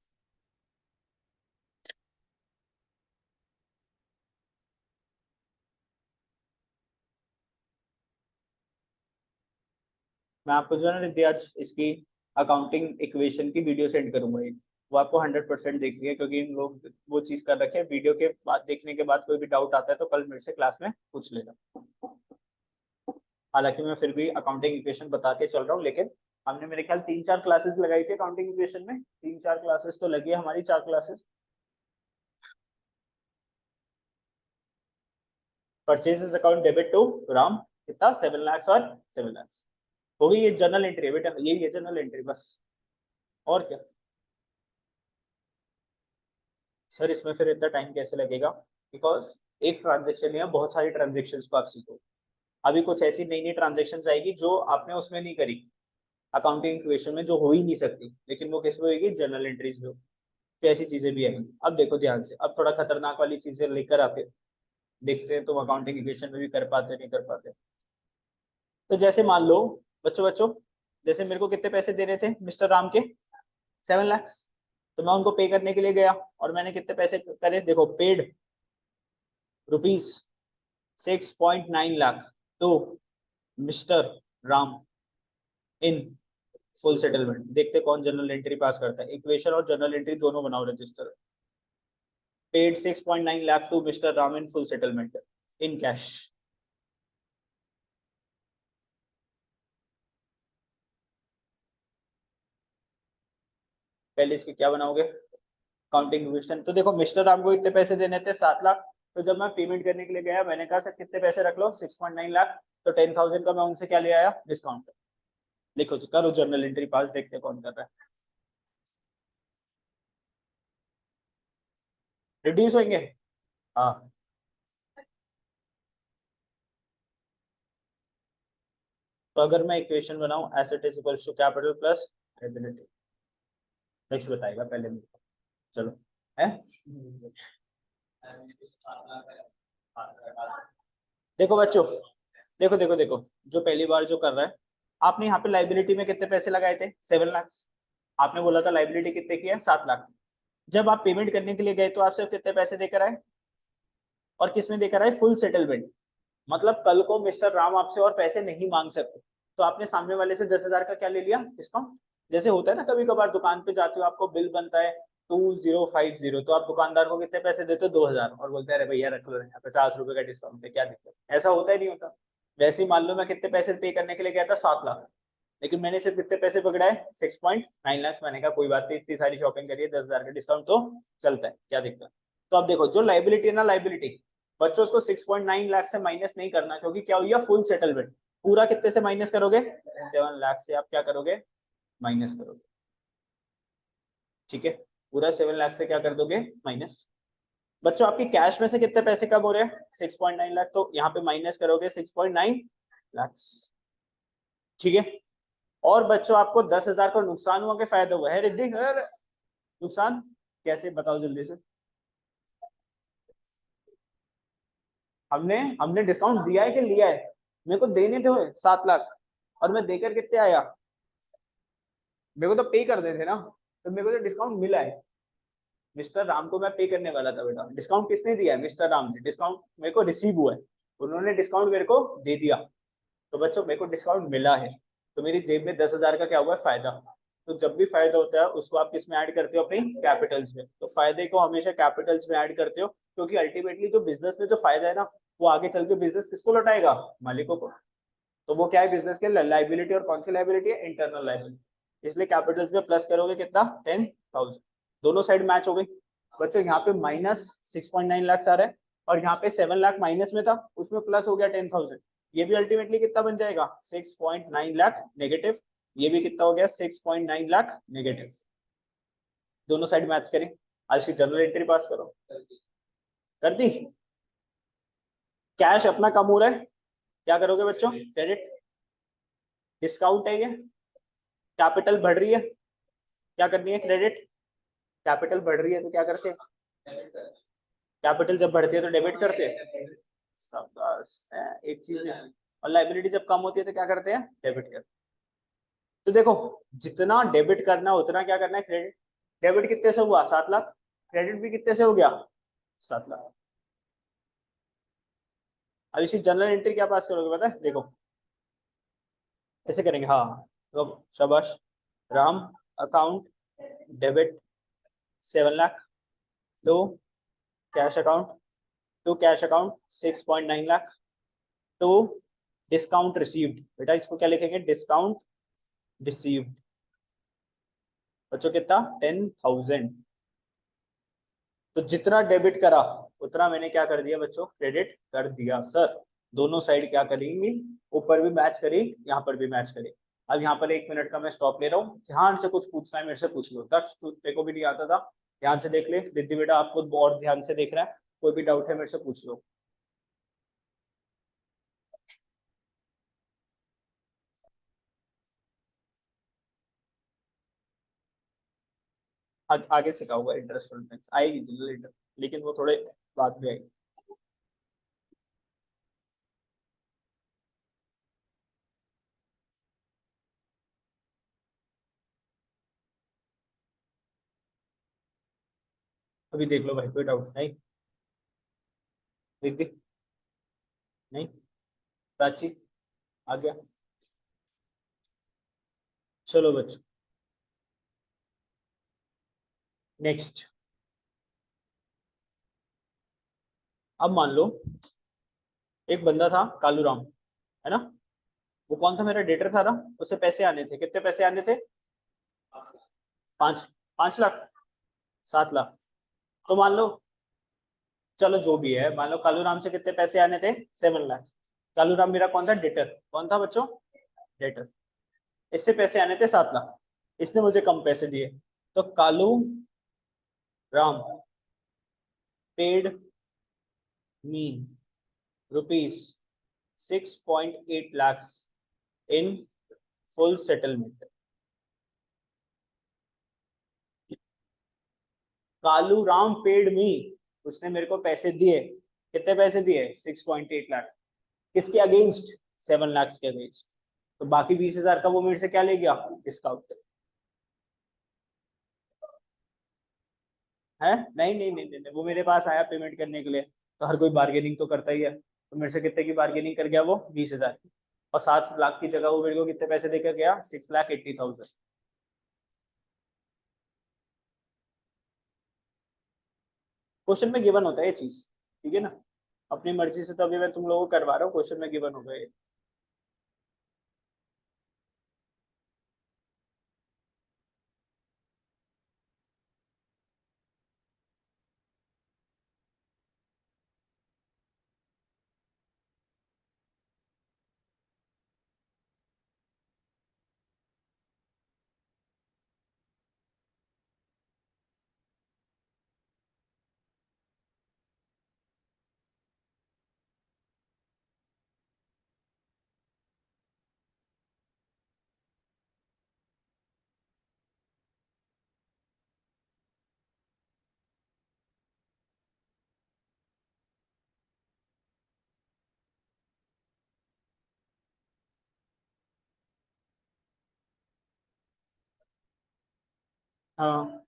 मैं आपको जो है ना रिद्धि आज इसकी अकाउंटिंग इक्वेशन की वीडियो सेंड करूंगा एक, वो आपको 100% देखनी है, क्योंकि इन लोग वो चीज कर रखे हैं। वीडियो के बाद देखने के बाद कोई भी डाउट आता है तो कल मेरे से क्लास में पूछ लेना। हालांकि मैं फिर भी अकाउंटिंग इक्वेशन बता के चल रहा हूँ, लेकिन हमने मेरे ख्याल 3-4 क्लासेस लगाई थी अकाउंटिंग इक्वेशन में, 3-4 क्लासेस तो लगी है हमारी, 4 classes. Purchases account debit to Ram, कितना 7 लाख और 7 लाख हो गई। ये जर्नल एंट्री है बेटा, यही है जनरल एंट्री बस, और क्या। सर इसमें फिर इतना टाइम कैसे लगेगा, बिकॉज एक ट्रांजेक्शन या बहुत सारी ट्रांजेक्शन को आप सीखो। अभी कुछ ऐसी नई नई ट्रांजेक्शन आएगी जो आपने उसमें नहीं करी, अकाउंटिंग इक्वेशन में, जो हो ही नहीं सकती, लेकिन वो किस में होगी, जर्नल एंट्रीज में। तो ऐसी चीजें भी आएंगी। अब देखो ध्यान से, अब थोड़ा खतरनाक वाली चीजें लेकर आते हैं, देखते हैं तुम अकाउंटिंग इक्वेशन में भी कर पाते नहीं कर पाते। तो जैसे मान लो बच्चों बच्चों, जैसे मेरे को कितने पैसे देने थे मिस्टर राम के, 7 लाख। तो मैं उनको पे करने के लिए गया, और मैंने कितने पैसे करे, देखो paid rupees 6.9 lakh to mister Ram in full settlement. देखते कौन जनरल एंट्री पास करता है, इक्वेशन और जनरल एंट्री दोनों बनाओ register. Paid 6.9 lakh to mister Ram in full settlement in cash. पहले इसके क्या बनाओगे, काउंटिंग इक्वेशन। तो देखो मिस्टर राम को इतने पैसे देने थे, 7 लाख। तो जब मैं पेमेंट करने के लिए गया, मैंने कहा सर कितने पैसे रख लो, 6.9 लाख। तो 10,000 का मैं उनसे क्या ले आया, डिस्काउंट। लिखो जी, करो जर्नल एंट्री पास, देखते कौन कर रहा है। रिड्यूस होंगे, हाँ। तो अगर मैं इक्वेशन बनाऊं, asset is equals to capital plus liability, next बताएगा पहले मेरे को। चलो है। देखो बच्चों, देखो देखो देखो, जो पहली बार जो कर रहा है, आपने यहाँ पे लाइबिलिटी में कितने पैसे लगाए थे, 7 लाख। आपने बोला था लाइबिलिटी कितने की है, 7 लाख। जब आप पेमेंट करने के लिए गए तो आपसे कितने पैसे देकर आए, और किस में देकर आए, फुल सेटलमेंट। मतलब कल को मिस्टर राम आपसे और पैसे नहीं मांग सकते, तो आपने सामने वाले से 10,000 का क्या ले लिया, डिस्काउंट। जैसे होता है ना, कभी कभार दुकान पे जाते हो, आपको बिल बनता है 2050, तो आप दुकानदार को कितने पैसे देते हो, 2,000, और बोलते हैं अरे भैया रख लो, 50 रुपए का डिस्काउंट है, क्या दिक्कत, ऐसा होता ही नहीं होता। वैसे ही मान लो मैं कितने पैसे पे करने के लिए गया था, 7 लाख, लेकिन मैंने सिर्फ कितने पैसे पकड़ाए, 6.9 लाख। मैंने कहा कोई बात नहीं, इतनी सारी शॉपिंग करिए, 10,000 का डिस्काउंट तो चलता है, क्या दिक्कत। तो अब देखो जो लाइबिलिटी है ना, लाइबिलिटी बच्चों उसको 6.9 लाख से माइनस नहीं करना, क्योंकि क्या हुआ, फुल सेटलमेंट। पूरा कितने से माइनस करोगे, 7 लाख से आप क्या करोगे, माइनस करोगे। ठीक है, पूरा 7 लाख से क्या कर दोगे, माइनस। बच्चों आपकी कैश में से कितने पैसे कम हो रहे हैं, 6.9 लाख, तो यहाँ पे माइनस करोगे 6.9 लाख। ठीक है। और बच्चों आपको 10,000 का नुकसान हुआ कि फायदा हुआ है, रिद्धि अगर नुकसान, कैसे बताओ जल्दी से। हमने हमने डिस्काउंट दिया है कि लिया है, मेरे को देने थे 7 लाख, और मैं देकर कितने आया, मेरे को तो पे कर देते ना, तो मेरे को तो डिस्काउंट मिला है। मिस्टर राम को मैं पे करने वाला था बेटा, डिस्काउंट किसने दिया है, मिस्टर राम ने। डिस्काउंट मेरे को रिसीव हुआ है, उन्होंने डिस्काउंट मेरे को दे दिया। तो बच्चों मेरे को डिस्काउंट मिला है, तो मेरी जेब में 10,000 का क्या हुआ है, फायदा। तो जब भी फायदा होता है उसको आप किस में ऐड करते हो, अपनी कैपिटल्स में। तो फायदे को हमेशा कैपिटल्स में ऐड करते हो, क्योंकि अल्टीमेटली जो बिजनेस में जो फायदा है ना, वो आगे चल के बिजनेस किसको लौटाएगा, मालिकों को। तो वो क्या है, बिजनेस के लाइबिलिटी, और कौन सी लाइबिलिटी है, इंटरनल लाइबिलिटी। इसलिए कैपिटल्स में प्लस करोगे कितना, 10,000, दोनों साइड मैच हो गई। बच्चों यहाँ पे -6.9 लाख आ रहा है, और यहाँ पे 7 लाख माइनस में था, उसमें प्लस हो गया 10,000। ये भी अल्टीमेटली कितना बन जाएगा, 6.9 लाख नेगेटिव। ये भी कितना हो गया, 6.9 लाख नेगेटिव। दोनों साइड मैच करें, आज की जनरल एंट्री पास करो। कर दी। कैश अपना कम हो रहा है, क्या करोगे बच्चों, क्रेडिट। डिस्काउंट है ये, कैपिटल बढ़ रही है, क्या करनी है, क्रेडिट। कैपिटल बढ़ रही है तो क्या करते हैं, कैपिटल जब बढ़ती है तो डेबिट करते हैं। एक चीज है। और लाइबिलिटी जब कम होती है तो क्या करते हैं, डेबिट करते हैं। तो देखो, जितना डेबिट करना है उतना क्या करना है, क्रेडिट। डेबिट कितने से हुआ, 7 लाख। क्रेडिट भी कितने से हो गया, 7 लाख। अब इसकी जनरल एंट्री क्या पास करोगे पता है, देखो ऐसे करेंगे। हाँ, तो शाबाश। Ram account debit 7 lakh to cash account, to cash account 6.9 lakh to discount received. बेटा इसको क्या लिखेंगे, डिस्काउंट रिसीव्ड। बच्चों कितना, 10,000। तो जितना डेबिट करा उतना मैंने क्या कर दिया बच्चों, क्रेडिट कर दिया सर। दोनों साइड क्या करेंगी, ऊपर भी मैच करी, यहाँ पर भी मैच करी। अब यहाँ पर 1 मिनट का मैं स्टॉप ले रहा हूँ, ध्यान से कुछ पूछना है मेरे से पूछ लो। दक्ष तेरे को भी नहीं आता था, ध्यान से देख ले। रिद्धि बेटा आपको और ध्यान से देख रहा है, कोई भी डाउट है मेरे से पूछ लो। आगे सिखा हुआ इंटरेस्ट आएगी जनरल इंटरेस्ट, लेकिन वो थोड़े बाद में आएगी। अभी देख लो भाई, कोई डाउट नहीं। रिद्धि नहीं, प्राची आ गया। चलो बच्चों नेक्स्ट। अब मान लो एक बंदा था कालू राम, है ना। वो कौन था, मेरा डेटर था ना। उसे पैसे आने थे, कितने पैसे आने थे, 5 5 लाख, 7 लाख। तो मान लो, चलो जो भी है, मान लो कालू राम से कितने पैसे आने थे, 7 लाख। कालू राम मेरा कौन था, डेटर। कौन था बच्चों, डेटर। इससे पैसे आने थे 7 लाख, इसने मुझे कम पैसे दिए। तो Kalu Ram paid me ₹6.8 lakhs इन full settlement. Kalu Ram paid me, उसने मेरे को पैसे दिए। कितने पैसे दिए, 6.8 लाख। किसके अगेंस्ट, 7 लाख के अगेंस्ट। तो बाकी 20,000 का वो मेरे से क्या ले गया, डिस्काउंट। है नहीं नहीं नहीं नहीं, वो मेरे पास आया पेमेंट करने के लिए। तो हर कोई बार्गेनिंग तो करता ही है। तो मेरे से कितने की बार्गेनिंग कर गया वो, 20,000 की। और 7 लाख की जगह वो मेरे को कितने पैसे देकर गया, 6,80,000। क्वेश्चन में गिवन होता है ये चीज, ठीक है ना। अपनी मर्जी से तो अभी मैं तुम लोगों को करवा रहा हूँ, क्वेश्चन में गिवन होगा ये। हाँ,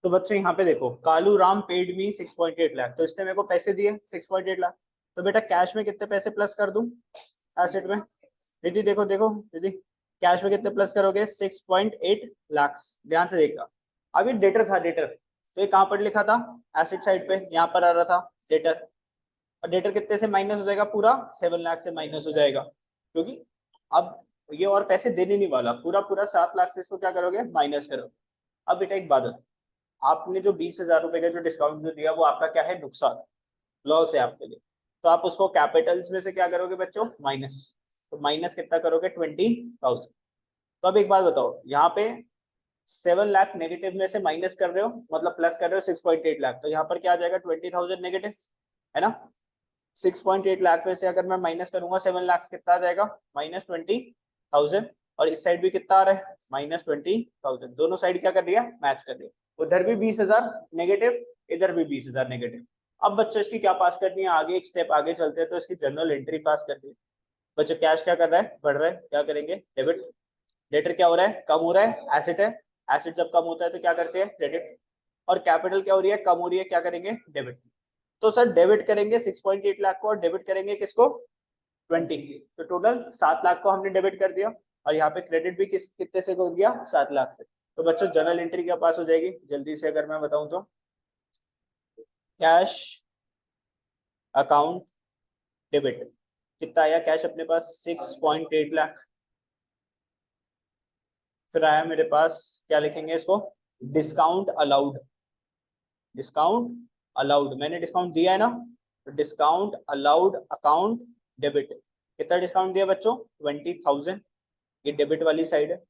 तो बच्चों यहाँ पे देखो, कालू राम पेड मी 6.8 लाख, तो इसने मेरे को पैसे दिए 6.8 लाख। तो बेटा कैश में कितने पैसे प्लस कर दूं, एसेट में। दीदी देखो देखो दीदी, कैश में कितने प्लस करोगे, 6.8 लाख। ध्यान से देखा, अभी डेटर था, डेटर तो ये कहाँ पर लिखा था, एसेट साइड पे, यहाँ पर आ रहा था डेटर। और डेटर कितने से माइनस हो जाएगा, पूरा 7 लाख से माइनस हो जाएगा, क्योंकि अब ये और पैसे देने नहीं वाला, पूरा पूरा 7 लाख से इसको क्या करोगे, माइनस करोगे। अब बेटा एक बात है, आपने जो 20,000 रुपए का जो डिस्काउंट जो दिया वो आपका क्या है, नुकसान, लॉस है आपके लिए। तो आप उसको कैपिटल्स में से क्या करोगे बच्चों, माइनस। तो माइनस कितना करोगे, 20,000। तो अब एक बात बताओ, यहाँ पे 7 लाख नेगेटिव में से माइनस कर रहे हो, मतलब प्लस कर रहे हो 6.8 लाख, तो यहाँ पर क्या आ जाएगा, 20,000 नेगेटिव, है ना। 6.8 लाख में से अगर मैं माइनस करूंगा 7 लाख, कितना आ जाएगा, -20,000। और इस साइड भी कितना आ रहा है -20,000। दोनों साइड क्या कर रही है, मैच कर रही है। उधर भी 20,000 नेगेटिव, इधर भी 20,000 नेगेटिव। अब बच्चों इसकी क्या पास करनी है, आगे एक स्टेप आगे चलते हैं तो इसकी जर्नल एंट्री पास करनी है। बच्चों कैश क्या कर रहा है, बढ़ रहा है, क्या करेंगे डेबिट। डेटर क्या हो रहा है, कम हो रहा है, एसेट है, एसेट जब कम होता है तो क्या करते हैं क्रेडिट। और कैपिटल क्या हो रही है, कम हो रही है, क्या करेंगे डेबिट। तो सर डेबिट करेंगे 6.8 लाख को और डेबिट करेंगे किसको 20। तो टोटल 7 लाख को हमने डेबिट कर दिया और यहाँ पे क्रेडिट भी कितने से हो गया 7 लाख से। तो बच्चों जर्नल एंट्री क्या पास हो जाएगी, जल्दी से अगर मैं बताऊं तो कैश अकाउंट डेबिट कितना आया, कैश अपने पास 6.8 लाख। फिर आया मेरे पास, क्या लिखेंगे इसको, डिस्काउंट अलाउड। डिस्काउंट अलाउड मैंने डिस्काउंट दिया है ना, तो डिस्काउंट अलाउड अकाउंट डेबिट कितना डिस्काउंट दिया बच्चों 20,000। ये डेबिट वाली साइड है,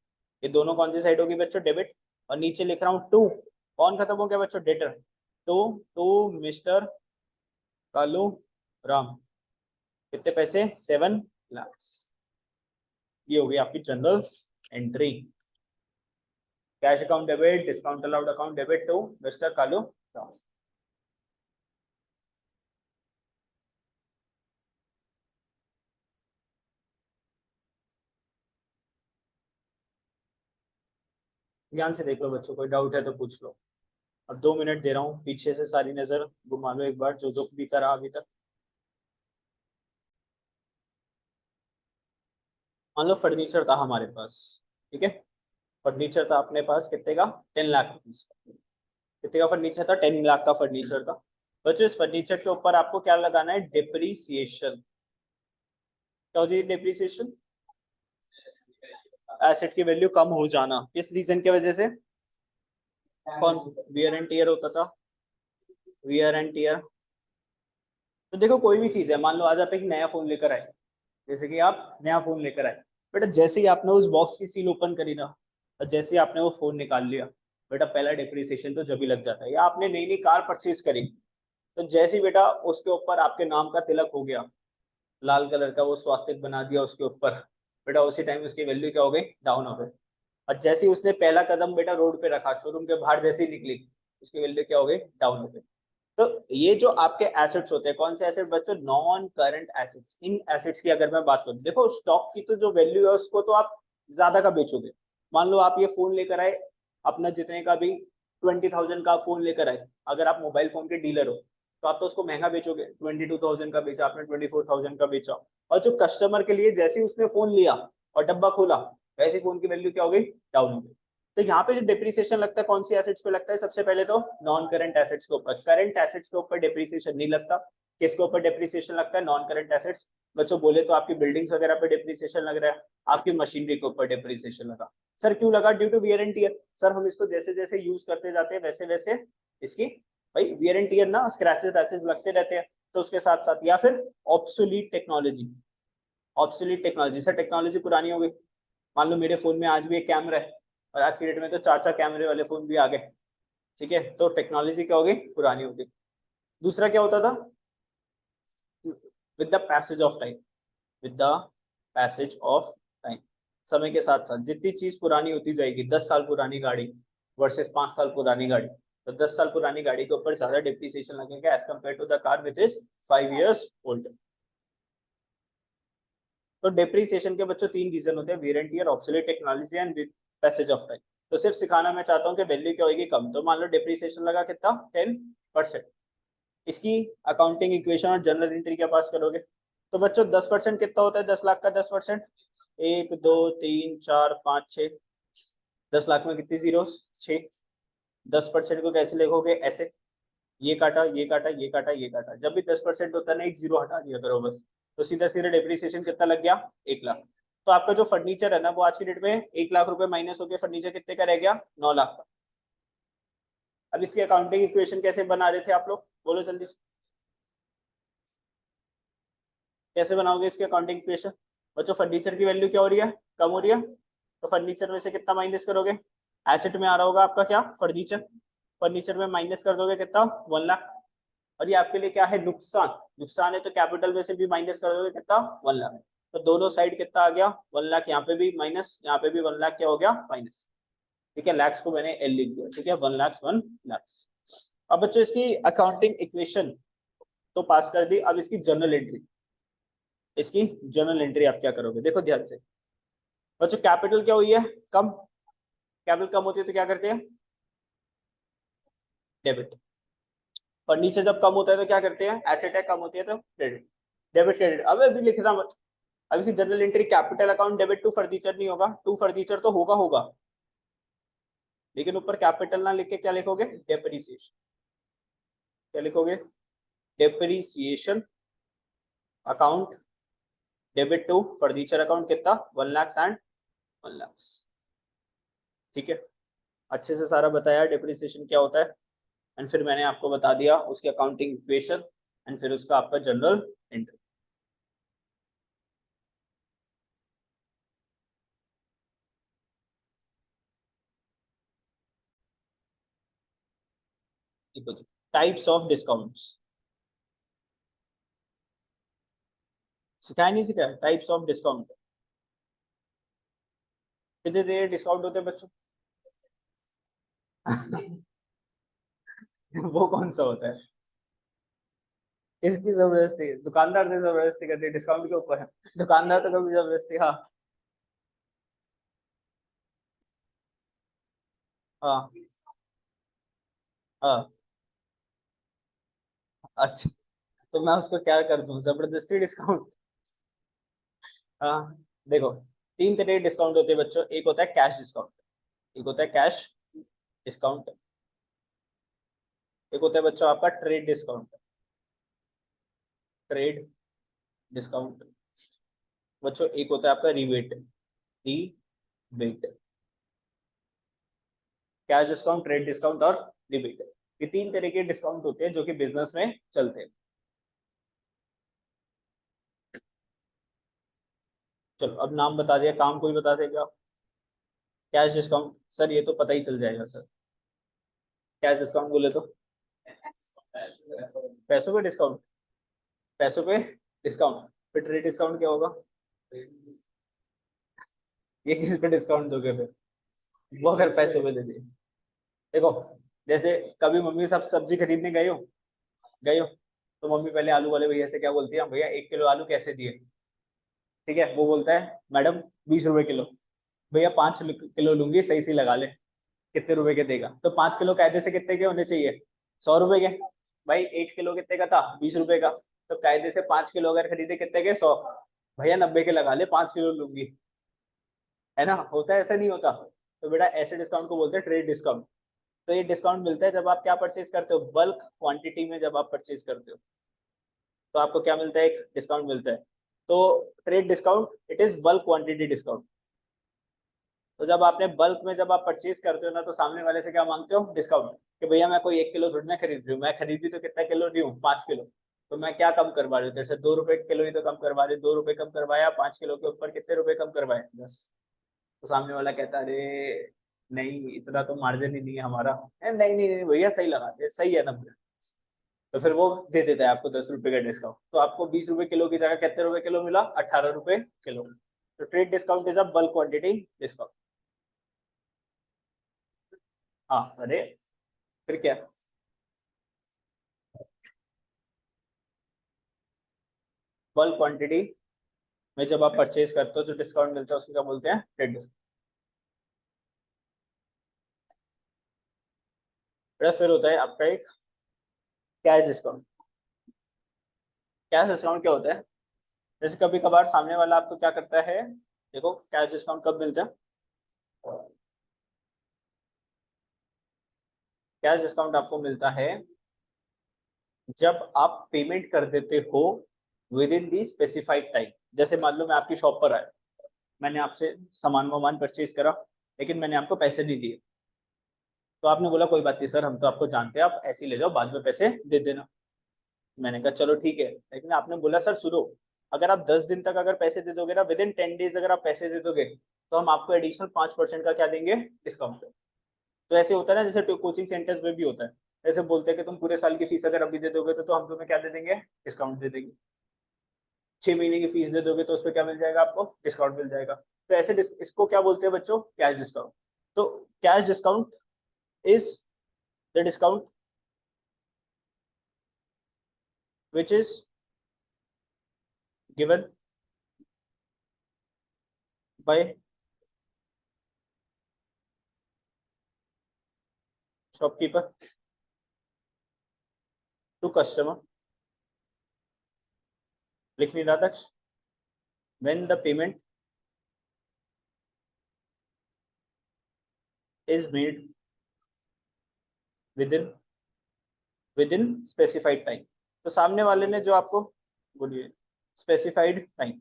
ये दोनों कौन सी साइड होगी बच्चों डेबिट। और नीचे लिख रहा हूँ टू, कौन खत्म हो गया बच्चों debtor, to to mister Kalu Ram, कितने पैसे 7 लाख। ये हो गई आपकी general entry. Cash account debit, discount allowed account debit to mister Kalu Ram. ध्यान से देख लो बच्चों, कोई डाउट है तो पूछ लो। अब 2 मिनट दे रहा हूँ, पीछे से सारी नजर घुमा लो एक बार, जो जो भी करा अभी तक। मान लो फर्नीचर था हमारे पास, ठीक है, फर्नीचर था अपने पास कितने का 10 लाख रुपीज का। कितने का फर्नीचर था 10 लाख का फर्नीचर था। बच्चों इस फर्नीचर के ऊपर आपको क्या लगाना है, डिप्रीसिएशन। क्या होती है डिप्रीसिएशन, एसेट की वैल्यू कम हो जाना, किस रीजन की वजह से, कौन वियर एंड टीयर होता था, वियर एंड टीयर। तो देखो कोई भी चीज है, मान लो आज आप एक नया फोन लेकर आए, जैसे कि आप नया फोन लेकर आए, बेटा जैसे ही आपने उस बॉक्स की सील ओपन करी ना, और जैसे ही आपने वो फोन निकाल लिया, बेटा पहला डिप्रिसिएशन तो जब ही लग जाता है। या आपने नई नई कार परचेज करी, तो जैसे ही बेटा उसके ऊपर आपके नाम का तिलक हो गया, लाल कलर का वो स्वास्तिक बना दिया उसके ऊपर, बेटा उसी टाइम उसकी वैल्यू क्या हो गई, डाउन हो गई। और जैसे ही उसने पहला कदम बेटा रोड पे रखा, शोरूम के बाहर जैसे ही निकली, उसकी वैल्यू क्या हो गई, डाउन हो गई। तो ये जो आपके एसेट्स होते हैं, कौन से एसेट बच्चों, नॉन करंट एसेट्स। इन एसेट्स की अगर मैं बात करूं, देखो स्टॉक की तो जो वैल्यू है उसको तो आप ज्यादा का बेचोगे। मान लो आप ये फोन लेकर आए, अपना जितने का भी 20,000 का फोन लेकर आए, अगर आप मोबाइल फोन के डीलर हो तो आप तो उसको महंगा बेचोगे, 22,000 का बेचा आपने, 24,000 का बेचा। और जो कस्टमर के लिए जैसे ही उसने फोन लिया और डब्बा खोला, वैसे फोन की वैल्यू क्या हो गई, डाउन हो गई। तो यहाँ पे जो डिप्रिसिएशन लगता है कौन सी एसेट्स पे लगता है, सबसे पहले तो नॉन करंट एसेट्स के ऊपर। करंट एसेट्स के ऊपर डिप्रिसिएशन नहीं लगता। किसके ऊपर डिप्रिसिएशन लगता है, नॉन करंट एसेट्स। बच्चों बोले तो आपकी बिल्डिंग्स वगैरह पे डिप्रिसिएशन लग रहा है, आपकी मशीनरी के ऊपर डिप्रिसिएशन लगा। सर क्यों लगा, due to wear and tear. Sir हम इसको जैसे जैसे यूज करते जाते हैं वैसे वैसे इसकी भाई वियर एंड टियर ना, स्क्रैचेस वैचेस लगते रहते हैं, तो उसके साथ साथ। या फिर obsolete technology. Obsolete technology, sir technology पुरानी हो गई। मान लो मेरे फोन में आज भी एक कैमरा है, और आज की डेट में तो 4 4 कैमरे वाले फोन भी आ गए, ठीक है, तो टेक्नोलॉजी क्या हो गई, पुरानी हो गई। दूसरा क्या होता था, with the passage of time, with the passage of time, समय के साथ साथ जितनी चीज पुरानी होती जाएगी, 10 साल पुरानी गाड़ी वर्सेस 5 साल पुरानी गाड़ी, तो 10 साल पुरानी गाड़ी के ऊपर ज्यादा डिप्रिसिएशन लगेगा as compare to the car which is 5 years old. तो डिप्रिसिएशन के बच्चों 3 रीजन होते हैं, variant year, obsolete technology and with passage of time. तो सिर्फ सिखाना मैं चाहता हूँ कि वैल्यू क्या होगी कम। तो मान लो डिप्रिसिएशन लगा कितना 10%, इसकी अकाउंटिंग इक्वेशन और जनरल एंट्री क्या पास करोगे। तो बच्चों 10% कितना होता है, 10 लाख का 10%, 1 2 3 4 5 6, 10 लाख में कितनी जीरो 6। 10% को कैसे लिखोगे, ऐसे, ये काटा ये काटा ये काटा ये काटा, जब भी 10% होता है ना, एक जीरो हटा दिया करो बस। तो सीधा सीधा डिप्रिसिएशन कितना लग गया, 1 लाख। तो आपका जो फर्नीचर है ना, वो आज की डेट में 1 लाख रुपए माइनस हो गया, फर्नीचर कितने का रह गया, 9 लाख का। अब इसकी अकाउंटिंग इक्वेशन कैसे बना रहे थे आप लोग, बोलो जल्दी से, कैसे बनाओगे इसकी अकाउंटिंग इक्वेशन। बच्चों फर्नीचर की वैल्यू क्या हो रही है, कम हो रही है, तो फर्नीचर में से कितना माइनस करोगे, एसेट में आ रहा होगा आपका क्या, फर्नीचर, फर्नीचर में माइनस कर दोगे कितना, 1 लाख। और ये आपके लिए क्या है, नुकसान, नुकसान है, तो कैपिटल में से भी माइनस कर दोगे कितना, 1 लाख। तो दोनों साइड कितना आ गया 1 लाख, यहाँ पे भी माइनस, यहाँ पे भी 1 लाख क्या हो गया माइनस। ठीक है, लैक्स को मैंने एल लिख दिया। ठीक है, 1 लाख। अब बच्चों इसकी अकाउंटिंग इक्वेशन तो पास कर दी, अब इसकी जर्नल एंट्री, इसकी जर्नल एंट्री आप क्या करोगे, देखो ध्यान से बच्चों। कैपिटल क्या हुई है कम, कैपिटल कम होती है तो क्या करते हैं डेबिट। फर्नीचर जब कम होता है तो क्या करते हैं, एसेट है कम होती है तो क्रेडिट। डेबिट क्रेडिट, अब अभी लिखना मत। अब इसकी general entry capital account debit to furniture नहीं होगा, टू फर्नीचर तो होगा होगा, लेकिन ऊपर कैपिटल ना लिख के क्या लिखोगे डेप्रिसिएशन। क्या लिखोगे depreciation account debit to furniture account कितना 1 लाख एंड 1 लाख। ठीक है, अच्छे से सारा बताया डेप्रिसिएशन क्या होता है, एंड फिर मैंने आपको बता दिया उसकी अकाउंटिंग इक्वेशन, एंड फिर उसका आपका general entry. Types of discounts सिखाया नहीं सिखाया, टाइप्स ऑफ डिस्काउंट कितने देर डिस्काउंट होते हैं बच्चों वो कौन सा होता है, इसकी जबरदस्ती दुकानदार ने जबरदस्ती कर दी डिस्काउंट के ऊपर है, दुकानदार तो कभी जबरदस्ती, हाँ हाँ हाँ। अच्छा, तो मैं उसको क्या कर दूं जबरदस्ती डिस्काउंट। हाँ देखो, तीन तरह के डिस्काउंट होते हैं बच्चों, एक होता है कैश डिस्काउंट, एक होता है कैश डिस्काउंट, एक होता है बच्चों आपका ट्रेड डिस्काउंट, ट्रेड डिस्काउंट। बच्चों एक होता है आपका rebate, rebate. Cash discount, trade discount और रिबेट, ये तीन तरह के डिस्काउंट होते हैं जो कि बिजनेस में चलते हैं। चलो अब नाम बता दिया, काम कोई बता देगा। कैश डिस्काउंट सर ये तो पता ही चल जाएगा सर, कैश डिस्काउंट बोले तो पैसों पे डिस्काउंट, पैसों पे डिस्काउंट। फिर ट्रेड डिस्काउंट क्या होगा, ये किस पे डिस्काउंट दोगे फिर, वो अगर पैसों पे दे दिए। देखो जैसे कभी मम्मी के साथ सब्जी खरीदने गए हो, गए हो, तो मम्मी पहले आलू वाले भैया से क्या बोलती है, भैया 1 किलो आलू कैसे दिए। ठीक है, वो बोलता है मैडम 20 रुपए किलो। भैया 5 किलो लूंगी, सही सही लगा ले, कितने रुपए के देगा, तो 5 किलो कायदे से कितने के होने चाहिए 100 रुपए के। भाई 8 किलो कितने का था 20 रुपए का, तो कायदे से 5 किलो अगर खरीदे कितने के 100। भैया 90 के लगा ले, 5 किलो लूंगी, है ना, होता है ऐसा नहीं होता। तो बेटा ऐसे डिस्काउंट को बोलते हैं ट्रेड डिस्काउंट। तो ये डिस्काउंट मिलता है जब आप क्या परचेज करते हो, बल्क क्वांटिटी में जब आप परचेज करते हो तो आपको क्या मिलता है, एक डिस्काउंट मिलता है। तो trade discount it is bulk quantity discount. तो जब आपने बल्क में जब आप परचेज करते हो ना, तो सामने वाले से क्या मांगते हो डिस्काउंट, कि भैया मैं कोई 1 किलो थोड़ी ना खरीद रही हूँ, मैं खरीद भी तो कितना किलो रही हूँ 5 किलो, तो मैं क्या कम करवा रही हूँ तेरे से 2 रुपए किलो ही तो कम करवा रही हूँ, 2 रुपए कम करवाया, 5 किलो के ऊपर कितने रुपए कम करवाए 10। तो सामने वाला कहता अरे नहीं इतना तो मार्जिन ही नहीं है हमारा, नहीं नहीं नहीं भैया सही लगाते सही है 90। तो फिर वो दे देता है आपको 10 रुपए का डिस्काउंट, तो आपको 20 रुपए किलो की जगह कितने रुपए किलो मिला 18 रुपए किलो। तो trade discount is a bulk quantity discount. हाँ अरे फिर क्या, बल्क क्वांटिटी में जब आप परचेज करते हो तो डिस्काउंट मिलता है, उसको क्या बोलते हैं ट्रेड डिस्काउंट। फिर होता है आपका एक कैश डिस्काउंट। कैश डिस्काउंट क्या होता है, जैसे कभी कभार सामने वाला आपको क्या करता है, देखो कैश डिस्काउंट कब मिलता है, कैश डिस्काउंट आपको मिलता है जब आप पेमेंट कर देते हो with in the specified time. जैसे मान लो मैं आपकी शॉप पर आया, मैंने आपसे सामान वामान परचेज करा, लेकिन मैंने आपको पैसे नहीं दिए, तो आपने बोला कोई बात नहीं सर, हम तो आपको जानते हैं, आप ऐसे ही ले जाओ, बाद में पैसे दे देना। मैंने कहा चलो ठीक है, लेकिन आपने बोला सर सुनो, अगर आप 10 दिन तक अगर पैसे दे दोगे ना, विद इन 10 डेज अगर आप पैसे दे दोगे, तो हम आपको एडिशनल 5% का क्या देंगे डिस्काउंट। तो ऐसे होता है ना, जैसे कोचिंग सेंटर्स में भी होता है, ऐसे बोलते हैं कि तुम पूरे साल की फीस अगर अभी दे दोगे तो हम तुम्हें क्या दे देंगे डिस्काउंट दे देंगे। 6 महीने की फीस दे दोगे तो उसमें क्या मिल जाएगा आपको, डिस्काउंट मिल जाएगा। तो ऐसे इसको क्या बोलते हैं बच्चों, कैश डिस्काउंट। तो cash discount is the discount which is given by shopkeeper to customer, लिख नहीं रहा था, when the payment is made within specified time। तो सामने वाले ने जो आपको, बोलिए, स्पेसिफाइड टाइम,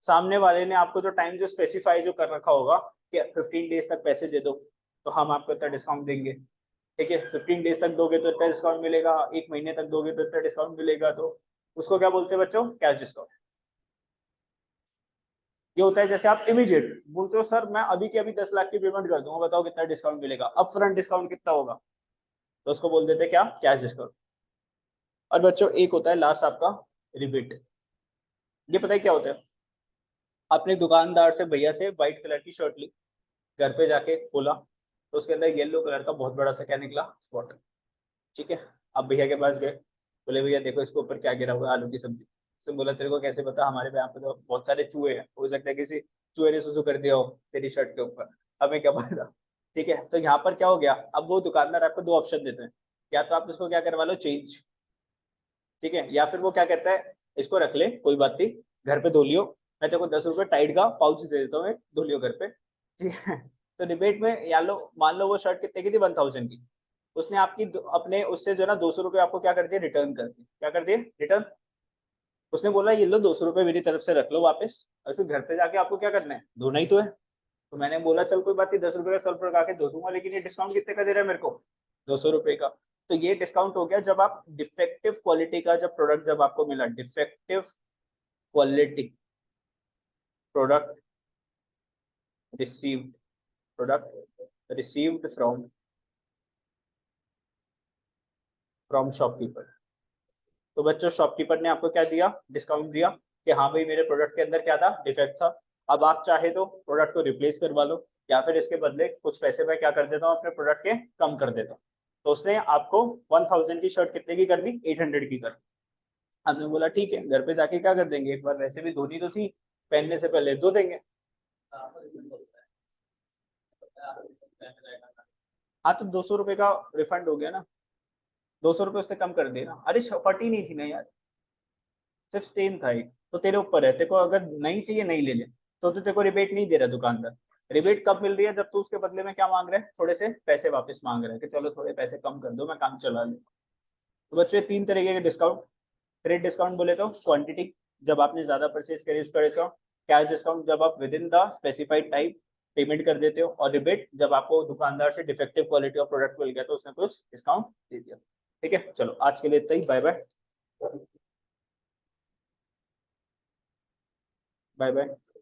सामने वाले ने आपको जो टाइम जो स्पेसिफाई जो कर रखा होगा कि 15 डेज तक पैसे दे दो तो हम आपको इतना डिस्काउंट देंगे, ठीक है। 15 डेज तक दोगे तो इतना डिस्काउंट मिलेगा, 1 महीने तक दोगे तो इतना डिस्काउंट मिलेगा, तो उसको क्या बोलते हैं बच्चों, कैश डिस्काउंट। ये होता है जैसे आप इमीडिएट बोलते हो सर मैं अभी के अभी 10 लाख की पेमेंट कर दूंगा, बताओ कितना डिस्काउंट मिलेगा, अप फ्रंट डिस्काउंट कितना होगा, तो उसको बोल देते हैं क्या, कैश डिस्काउंट। और बच्चों एक होता है लास्ट आपका रिबेट। ये पता है क्या होता है, आपने दुकानदार से, भैया से व्हाइट कलर की शर्ट ली, घर पे जाके खोला तो उसके अंदर येलो कलर का बहुत बड़ा सा क्या निकला, स्पॉट, ठीक है। अब भैया के पास गए, बोले भैया देखो इसके ऊपर क्या गिरा हुआ है, आलू की सब्जी। तो बोला तेरे को कैसे पता, हमारे यहाँ पे तो बहुत सारे चूहे हैं, हो सकता है किसी चूहे ने सुसु कर दिया हो तेरी शर्ट के ऊपर, हमें क्या पता, ठीक है। तो यहाँ पर क्या हो गया, अब वो दुकानदार आपको दो ऑप्शन देते हैं, या तो आप इसको क्या करवा लो चेंज, ठीक है, या फिर वो क्या कहता है इसको रख ले कोई बात नहीं, घर पे धो लियो, मैं तेरे को 10 रुपए टाइड का पाउच दे देता हूँ, धो लियो घर पे, ठीक है। तो डिबेट में या लो मान लो वो शर्ट कितने की थी, 1000 की, उसने आपकी अपने उससे जो ना 200 रुपए आपको क्या कर दिए, रिटर्न कर दिए, क्या कर दिए, रिटर्न। उसने बोला ये लो 200 रुपए मेरी तरफ से रख लो वापस, और फिर घर पे जाके आपको क्या करना है, धोना ही तो है। तो मैंने बोला चल कोई बात नहीं, 10 रुपए का सर्फ लगा के धो दूंगा, लेकिन ये डिस्काउंट कितने का दे रहा है मेरे को, 200 रुपए का। तो ये डिस्काउंट हो गया जब आप डिफेक्टिव क्वालिटी का जब प्रोडक्ट जब आपको मिला, defective quality product received, product received from shopkeeper. तो बच्चों शॉपकीपर ने आपको क्या दिया, डिस्काउंट दिया कि हाँ भाई मेरे प्रोडक्ट के अंदर क्या था, डिफेक्ट था। अब आप चाहे तो प्रोडक्ट को रिप्लेस करवा लो, या फिर इसके बदले कुछ पैसे मैं क्या कर देता हूँ अपने प्रोडक्ट के कम कर देता हूँ। तो उसने आपको 1000 की शर्ट कितने की कर दी, 800 की कर दी। हमने बोला ठीक है, घर पे जाके क्या कर देंगे, एक बार वैसे भी धोनी तो थी, पहनने से पहले धो देंगे। हाँ तो 200 रुपए का रिफंड हो गया ना, 200 रुपए उसने कम कर दिए ना, अरे फटी नहीं थी ना यार, सिर्फ स्टेन था एक, तो तेरे ऊपर है, तेरे को अगर नहीं चाहिए नहीं ले ले, तो तेरे को रिबेट नहीं दे रहा दुकानदार। रिबेट कब मिल रही है, जब तू उसके बदले में क्या मांग रहा है, थोड़े से पैसे वापस मांग रहा है कि चलो थोड़े पैसे कम कर दो मैं काम चला लूँ। तो बच्चों 3 तरीके के डिस्काउंट, क्रेडिट डिस्काउंट बोले तो क्वांटिटी, जब आपने ज्यादा परचेज करी उसका डिस्काउंट, कैश डिस्काउंट जब आप with in the specified time payment कर देते हो, और रिबेट जब आपको दुकानदार से डिफेक्टिव क्वालिटी ऑफ प्रोडक्ट मिल गया तो उसने कुछ डिस्काउंट दे दिया। ठीक है, चलो आज के लिए इतना ही, बाय बाय, बाय बाय।